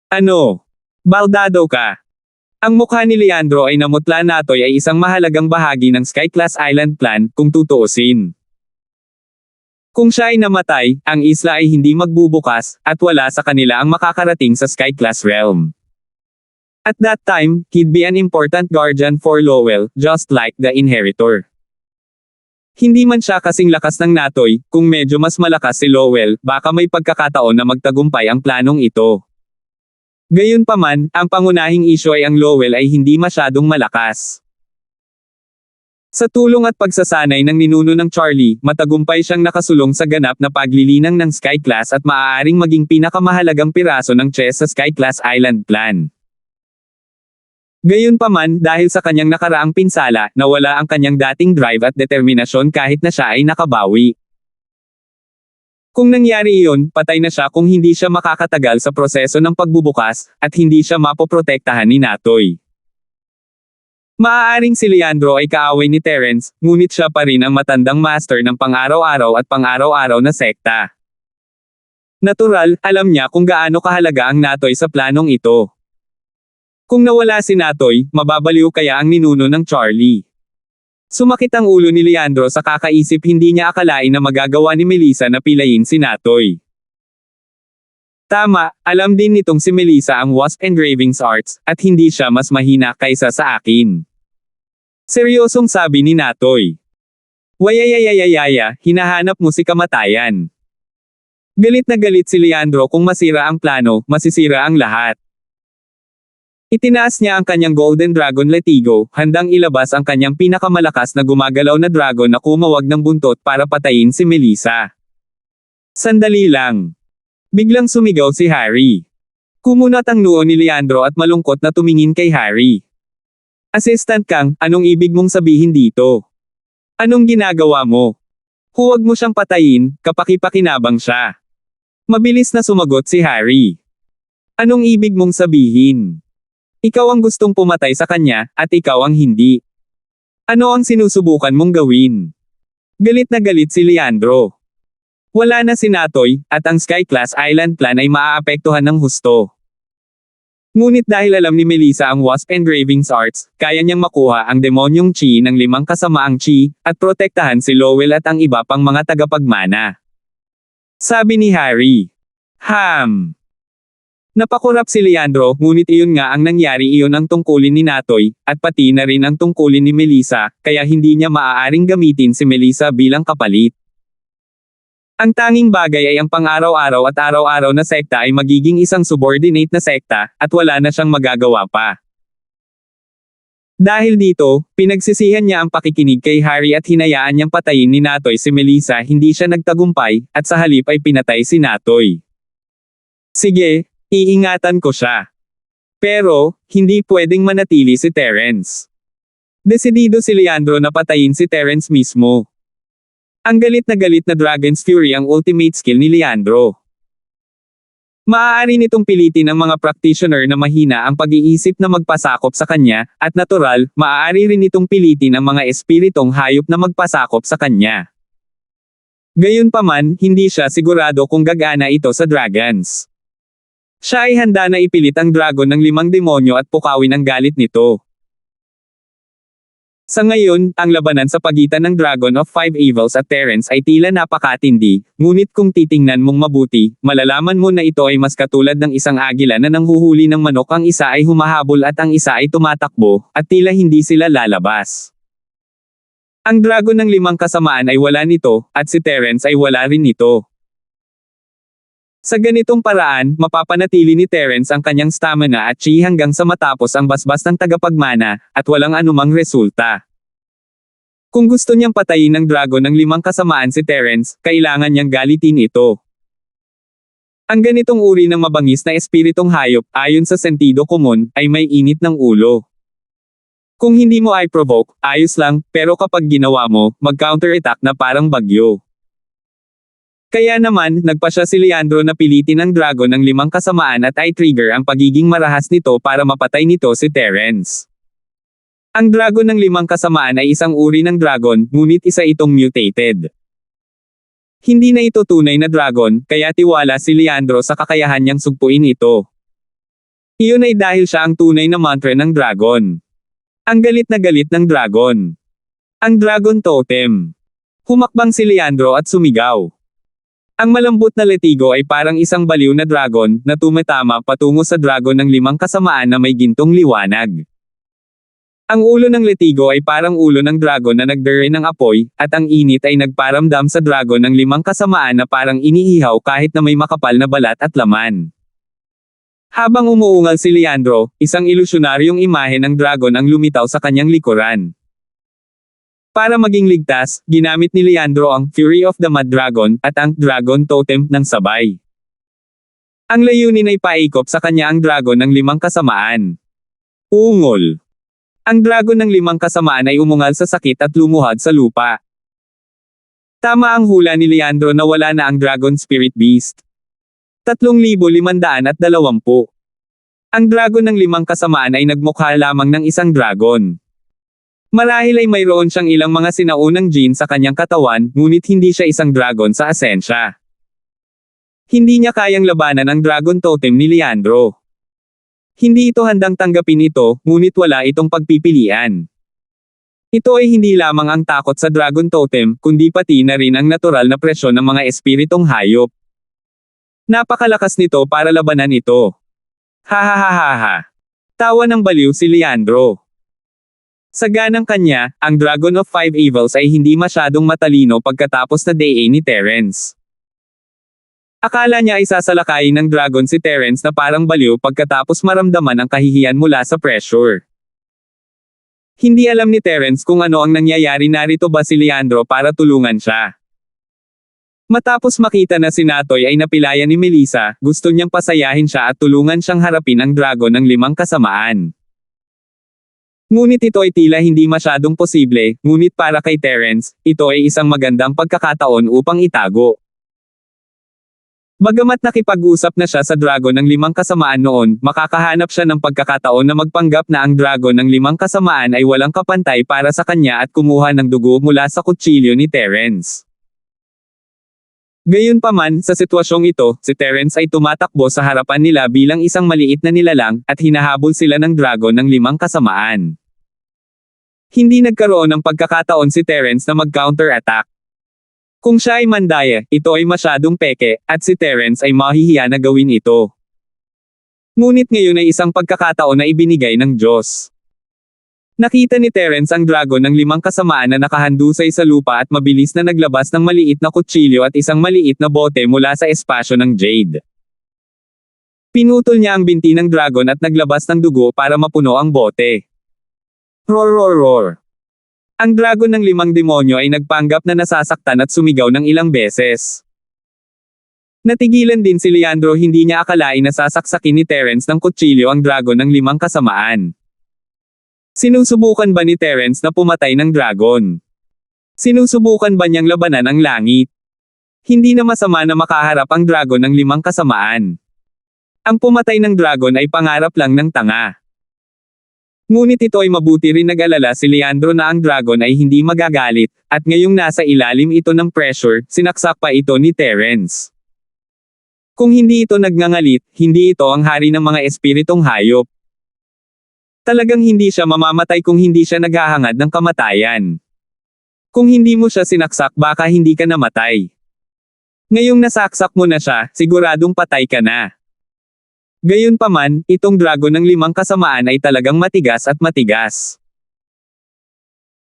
Ano? Baldado ka? Ang mukha ni Leandro ay namutla. Natoy ay isang mahalagang bahagi ng Sky Class Island Plan, kung tutuusin. Kung siya ay namatay, ang isla ay hindi magbubukas, at wala sa kanila ang makakarating sa Sky Class realm. At that time, he'd be an important guardian for Lowell, just like the Inheritor. Hindi man siya kasing lakas ng Natoy, kung medyo mas malakas si Lowell, baka may pagkakataon na magtagumpay ang planong ito. Gayunpaman, ang pangunahing issue ay ang Lowell ay hindi masyadong malakas. Sa tulong at pagsasanay ng ninuno ng Charlie, matagumpay siyang nakasulong sa ganap na paglilinang ng Sky Class at maaaring maging pinakamahalagang piraso ng chess sa Sky Class Island Plan. Gayunpaman, dahil sa kanyang nakaraang pinsala, nawala ang kanyang dating drive at determinasyon kahit na siya ay nakabawi. Kung nangyari iyon, patay na siya kung hindi siya makakatagal sa proseso ng pagbubukas, at hindi siya mapoprotektahan ni Natoy. Maaaring si Leandro ay kaaway ni Terence, ngunit siya pa rin ang matandang master ng pang-araw-araw at pang-araw-araw na sekta. Natural, alam niya kung gaano kahalaga ang Natoy sa planong ito. Kung nawala si Natoy, mababaliw kaya ang ninuno ng Charlie. Sumakit ang ulo ni Leandro sa kakaisip. Hindi niya akalain na magagawa ni Melissa na pilayin si Natoy. Tama, alam din nitong si Melissa ang Wasp Engravings Arts, at hindi siya mas mahina kaysa sa akin. Seryosong sabi ni Natoy. Wayayayayayaya, hinahanap mo si kamatayan. Galit na galit si Leandro kung masira ang plano, masisira ang lahat. Itinaas niya ang kanyang Golden Dragon Latigo, handang ilabas ang kanyang pinakamalakas na gumagalaw na dragon na kumawag ng buntot para patayin si Melissa. Sandali lang. Biglang sumigaw si Harry. Kumunat ang noo ni Leandro at malungkot na tumingin kay Harry. Assistant Kang, anong ibig mong sabihin dito? Anong ginagawa mo? Huwag mo siyang patayin, kapakipakinabang siya. Mabilis na sumagot si Harry. Anong ibig mong sabihin? Ikaw ang gustong pumatay sa kanya, at ikaw ang hindi. Ano ang sinusubukan mong gawin? Galit na galit si Leandro. Wala na si Natoy, at ang Sky Class Island plan ay maaapektuhan ng husto. Ngunit dahil alam ni Melissa ang Wasp Engravings Arts, kaya niyang makuha ang demonyong chi ng 5 kasamaang chi, at protektahan si Lowell at ang iba pang mga tagapagmana. Sabi ni Harry. Napakurap si Leandro, ngunit iyon nga ang nangyari, iyon ang tungkulin ni Natoy, at pati na rin ang tungkulin ni Melissa, kaya hindi niya maaaring gamitin si Melissa bilang kapalit. Ang tanging bagay ay ang pang-araw-araw at araw-araw na sekta ay magiging isang subordinate na sekta, at wala na siyang magagawa pa. Dahil dito, pinagsisihan niya ang pakikinig kay Harry at hinayaan niyang patayin ni Natoy si Melissa, hindi siya nagtagumpay, at sa halip ay pinatay si Natoy. Sige, iingatan ko siya. Pero, hindi pwedeng manatili si Terence. Desidido si Leandro na patayin si Terence mismo. Ang galit na Dragon's Fury ang ultimate skill ni Leandro. Maaari nitong pilitin ang mga practitioner na mahina ang pag-iisip na magpasakop sa kanya, at natural, maaari rin nitong pilitin ang mga espiritong hayop na magpasakop sa kanya. Gayunpaman, hindi siya sigurado kung gagana ito sa dragons. Siya ay handa na ipilit ang dragon ng 5 demonyo at pukawin ang galit nito. Sa ngayon, ang labanan sa pagitan ng Dragon of Five Evils at Terence ay tila napakatindi, ngunit kung titingnan mong mabuti, malalaman mo na ito ay mas katulad ng isang agila na nanghuhuli ng manok, ang isa ay humahabol at ang isa ay tumatakbo, at tila hindi sila lalabas. Ang Dragon ng 5 kasamaan ay wala nito, at si Terence ay wala rin nito. Sa ganitong paraan, mapapanatili ni Terence ang kanyang stamina at chi hanggang sa matapos ang basbas ng tagapagmana, at walang anumang resulta. Kung gusto niyang patayin ng dragon ng 5 kasamaan si Terence, kailangan niyang galitin ito. Ang ganitong uri ng mabangis na espiritong hayop, ayon sa sentido komon, ay may init ng ulo. Kung hindi mo ay provoke, ayos lang, pero kapag ginawa mo, mag-counterattack na parang bagyo. Kaya naman, nagpasya si Leandro na pilitin ang dragon ng 5 kasamaan at i-trigger ang pagiging marahas nito para mapatay nito si Terence. Ang dragon ng 5 kasamaan ay isang uri ng dragon, ngunit isa itong mutated. Hindi na ito tunay na dragon, kaya tiwala si Leandro sa kakayahan niyang sugpuin ito. Iyon ay dahil siya ang tunay na mantra ng dragon. Ang galit ng dragon. Ang Dragon Totem. Humakbang si Leandro at sumigaw. Ang malambot na letigo ay parang isang baliw na dragon, na tumatama patungo sa dragon ng 5 kasamaan na may gintong liwanag. Ang ulo ng letigo ay parang ulo ng dragon na nagdere ng apoy, at ang init ay nagparamdam sa dragon ng 5 kasamaan na parang iniihaw kahit na may makapal na balat at laman. Habang umuungal si Leandro, isang ilusyonaryong imahe ng dragon ang lumitaw sa kanyang likuran. Para maging ligtas, ginamit ni Leandro ang Fury of the Mad Dragon at ang Dragon Totem ng sabay. Ang layunin ay paikop sa kanya ang dragon ng 5 kasamaan. Ungol. Ang dragon ng 5 kasamaan ay umungal sa sakit at lumuhad sa lupa. Tama ang hula ni Leandro na wala na ang Dragon Spirit Beast. 3,520. Ang dragon ng 5 kasamaan ay nagmukha lamang ng isang dragon. Marahil ay mayroon siyang ilang mga sinaunang gene sa kanyang katawan, ngunit hindi siya isang dragon sa asensya. Hindi niya kayang labanan ang Dragon Totem ni Leandro. Hindi ito handang tanggapin ito, ngunit wala itong pagpipilian. Ito ay hindi lamang ang takot sa Dragon Totem, kundi pati na rin ang natural na presyon ng mga espiritong hayop. Napakalakas nito para labanan ito. Ha. Tawa ng baliw si Leandro. Sa ganang kanya, ang Dragon of Five Evils ay hindi masyadong matalino pagkatapos na DA ni Terence. Akala niya ay sasalakayin ng dragon si Terence na parang baliw pagkatapos maramdaman ang kahihiyan mula sa pressure. Hindi alam ni Terence kung ano ang nangyayari, narito ba si Leandro para tulungan siya. Matapos makita na si Natoy ay napilayan ni Melissa, gusto niyang pasayahin siya at tulungan siyang harapin ang dragon ng 5 kasamaan. Ngunit ito ay tila hindi masyadong posible, ngunit para kay Terence, ito ay isang magandang pagkakataon upang itago. Bagamat nakipag-usap na siya sa dragon ng 5 kasamaan noon, makakahanap siya ng pagkakataon na magpanggap na ang dragon ng 5 kasamaan ay walang kapantay para sa kanya at kumuha ng dugo mula sa kutsilyo ni Terence. Gayunpaman, sa sitwasyong ito, si Terence ay tumatakbo sa harapan nila bilang isang maliit na nilalang, at hinahabol sila ng dragon ng 5 kasamaan. Hindi nagkaroon ng pagkakataon si Terence na mag-counter-attack. Kung siya ay mandaya, ito ay masyadong peke, at si Terence ay mahihiya na gawin ito. Ngunit ngayon ay isang pagkakataon na ibinigay ng Diyos. Nakita ni Terence ang dragon ng 5 kasamaan na nakahandusay sa lupa at mabilis na naglabas ng maliit na kutsilyo at isang maliit na bote mula sa espasyo ng Jade. Pinutol niya ang binti ng dragon at naglabas ng dugo para mapuno ang bote. Roar. Ang dragon ng 5 demonyo ay nagpanggap na nasasaktan at sumigaw ng ilang beses. Natigilan din si Leandro, hindi niya akalain na sasaksakin ni Terence ng kutsilyo ang dragon ng 5 kasamaan. Sinusubukan ba ni Terence na pumatay ng dragon? Sinusubukan ba niyang labanan ang langit? Hindi na masama na makaharap ang dragon ng 5 kasamaan. Ang pumatay ng dragon ay pangarap lang ng tanga. Ngunit ito ay mabuti rin, nag-alala si Leandro na ang dragon ay hindi magagalit, at ngayong nasa ilalim ito ng pressure, sinaksak pa ito ni Terence. Kung hindi ito nagngangalit, hindi ito ang hari ng mga espiritong hayop. Talagang hindi siya mamamatay kung hindi siya naghahangad ng kamatayan. Kung hindi mo siya sinaksak, baka hindi ka namatay. Ngayong nasaksak mo na siya, siguradong patay ka na. Gayunpaman, itong dragon ng 5 kasamaan ay talagang matigas at matigas.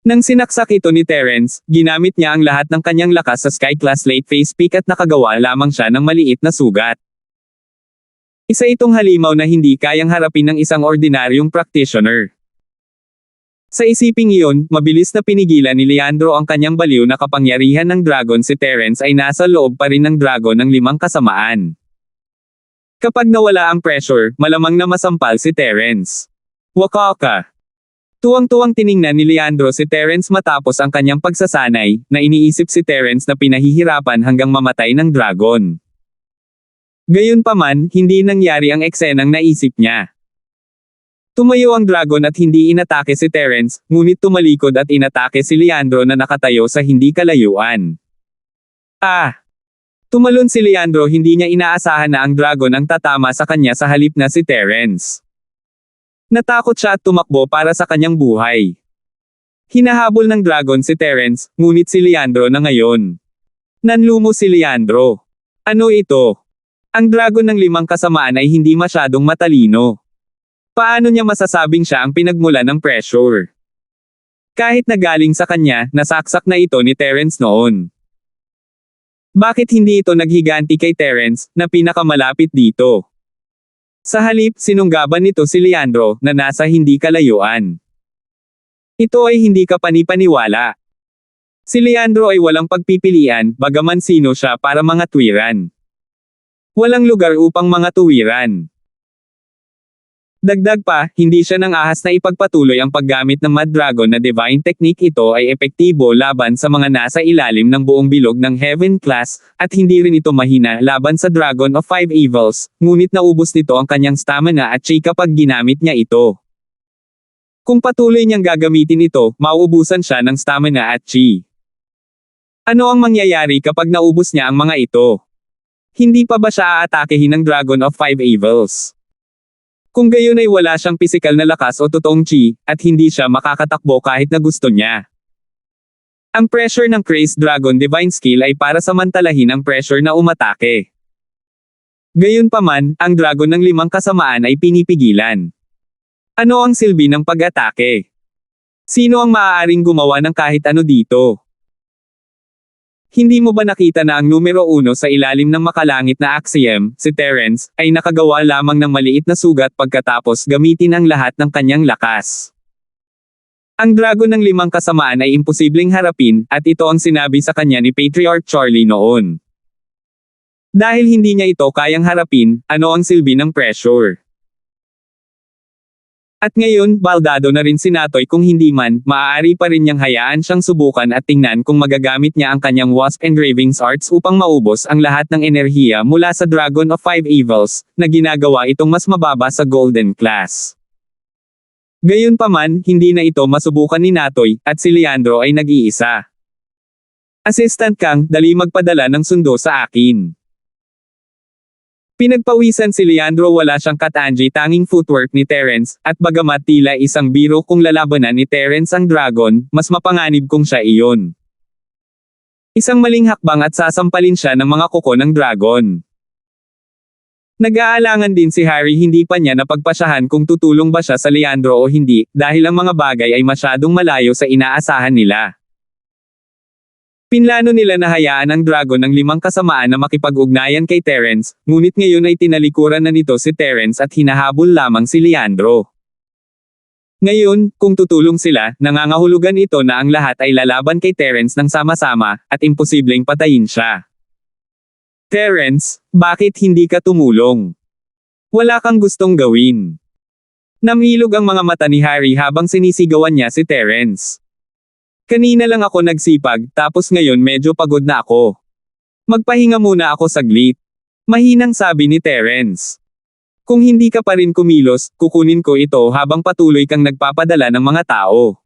Nang sinaksak ito ni Terence, ginamit niya ang lahat ng kanyang lakas sa Sky Class Late Phase Peak at nakagawa lamang siya ng maliit na sugat. Isa itong halimaw na hindi kayang harapin ng isang ordinaryong practitioner. Sa isiping iyon, mabilis na pinigilan ni Leandro ang kanyang baliw na kapangyarihan ng dragon. Si Terence ay nasa loob pa rin ng dragon ng 5 kasamaan. Kapag nawala ang pressure, malamang na masampal si Terence. Wakaka. Tuwang-tuwang tiningnan ni Leandro si Terence matapos ang kanyang pagsasanay, na iniisip si Terence na pinahihirapan hanggang mamatay ng dragon. Gayunpaman, hindi nangyari ang eksenang naisip niya. Tumayo ang dragon at hindi inatake si Terence, ngunit tumalikod at inatake si Leandro na nakatayo sa hindi kalayuan. Tumalon si Leandro, hindi niya inaasahan na ang dragon ang tatama sa kanya, sa halip na si Terence. Natakot siya at tumakbo para sa kanyang buhay. Hinahabol ng dragon si Terence, ngunit si Leandro na ngayon. Nanlumo si Leandro. Ano ito? Ang dragon ng 5 kasamaan ay hindi masyadong matalino. Paano niya masasabing siya ang pinagmulan ng pressure? Kahit nagaling sa kanya, nasaksak na ito ni Terence noon. Bakit hindi ito naghiganti kay Terence, na pinakamalapit dito? Sa halip, sinunggaban nito si Leandro, na nasa hindi kalayuan. Ito ay hindi ka panipaniwala. Si Leandro ay walang pagpipilian, bagaman sino siya para mga tuwiran. Walang lugar upang mga tuwiran. Dagdag pa, hindi siya nang ahas na ipagpatuloy ang paggamit ng Mad Dragon na divine technique. Ito ay epektibo laban sa mga nasa ilalim ng buong bilog ng Heaven Class, at hindi rin ito mahina laban sa Dragon of Five Evils, ngunit naubos nito ang kanyang stamina at chi kapag ginamit niya ito. Kung patuloy niyang gagamitin ito, mauubusan siya ng stamina at chi. Ano ang mangyayari kapag naubos niya ang mga ito? Hindi pa ba siya aatakehin ng Dragon of Five Evils? Kung gayon ay wala siyang pisikal na lakas o totoong chi, at hindi siya makakatakbo kahit na gusto niya. Ang pressure ng Crazed Dragon Divine Skill ay para samantalahin ang pressure na umatake. Gayunpaman, ang dragon ng limang kasamaan ay pinipigilan. Ano ang silbi ng pag-atake? Sino ang maaaring gumawa ng kahit ano dito? Hindi mo ba nakita na ang numero 1 sa ilalim ng makalangit na axiom, si Terence, ay nakagawa lamang ng maliit na sugat pagkatapos gamitin ang lahat ng kanyang lakas? Ang dragon ng limang kasamaan ay imposibleng harapin, at ito ang sinabi sa kanya ni Patriarch Charlie noon. Dahil hindi niya ito kayang harapin, ano ang silbi ng pressure? At ngayon, baldado na rin si Natoy kung hindi man, maaari pa rin niyang hayaan siyang subukan at tingnan kung magagamit niya ang kanyang Wasp Engravings Arts upang maubos ang lahat ng enerhiya mula sa Dragon of Five Evils, na ginagawa itong mas mababa sa Golden Class. Gayunpaman, hindi na ito masubukan ni Natoy, at si Leandro ay nag-iisa. Assistant Kang, dali magpadala ng sundo sa akin. Pinagpawisan si Leandro, wala siyang katangi, tanging footwork ni Terence, at bagamat tila isang biro kung lalabanan ni Terence ang dragon, mas mapanganib kung siya iyon. Isang maling hakbang at sasampalin siya ng mga kuko ng dragon. Nag-aalangan din si Harry, hindi pa niya napagpasyahan kung tutulong ba siya sa Leandro o hindi, dahil ang mga bagay ay masyadong malayo sa inaasahan nila. Pinlano nila na hayaan ang dragon ng limang kasamaan na makipag-ugnayan kay Terence, ngunit ngayon ay tinalikuran na nito si Terence at hinahabol lamang si Leandro. Ngayon, kung tutulong sila, nangangahulugan ito na ang lahat ay lalaban kay Terence ng sama-sama, at imposibleng patayin siya. Terence, bakit hindi ka tumulong? Wala kang gustong gawin. Namilog ang mga mata ni Harry habang sinisigawan niya si Terence. Kanina lang ako nagsipag, tapos ngayon medyo pagod na ako. Magpahinga muna ako saglit. Mahinang sabi ni Terence. Kung hindi ka pa rin kumilos, kukunin ko ito habang patuloy kang nagpapadala ng mga tao.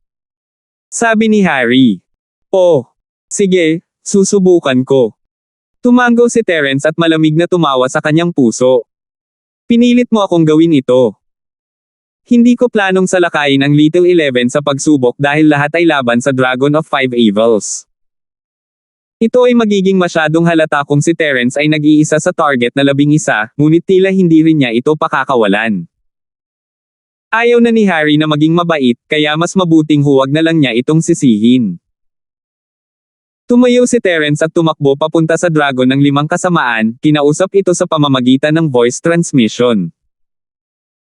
Sabi ni Harry. Oh, sige, susubukan ko. Tumango si Terence at malamig na tumawa sa kanyang puso. Pinilit mo akong gawin ito. Hindi ko planong salakayin ang Little 11 sa pagsubok dahil lahat ay laban sa Dragon of Five Evils. Ito ay magiging masyadong halata kung si Terence ay nag-iisa sa target na 11, ngunit tila hindi rin niya ito pakakawalan. Ayaw na ni Harry na maging mabait, kaya mas mabuting huwag na lang niya itong sisihin. Tumayo si Terence at tumakbo papunta sa dragon ng limang kasamaan, kinausap ito sa pamamagitan ng voice transmission.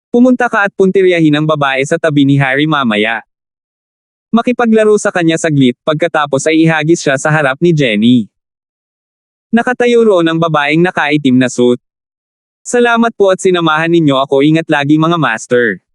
Pumunta ka at puntiryahin ang babae sa tabi ni Harry mamaya. Makipaglaro sa kanya saglit, pagkatapos ay ihagis siya sa harap ni Jenny. Nakatayo roon ang babaeng nakaitim na suit. Salamat po at sinamahan ninyo ako, ingat lagi mga master.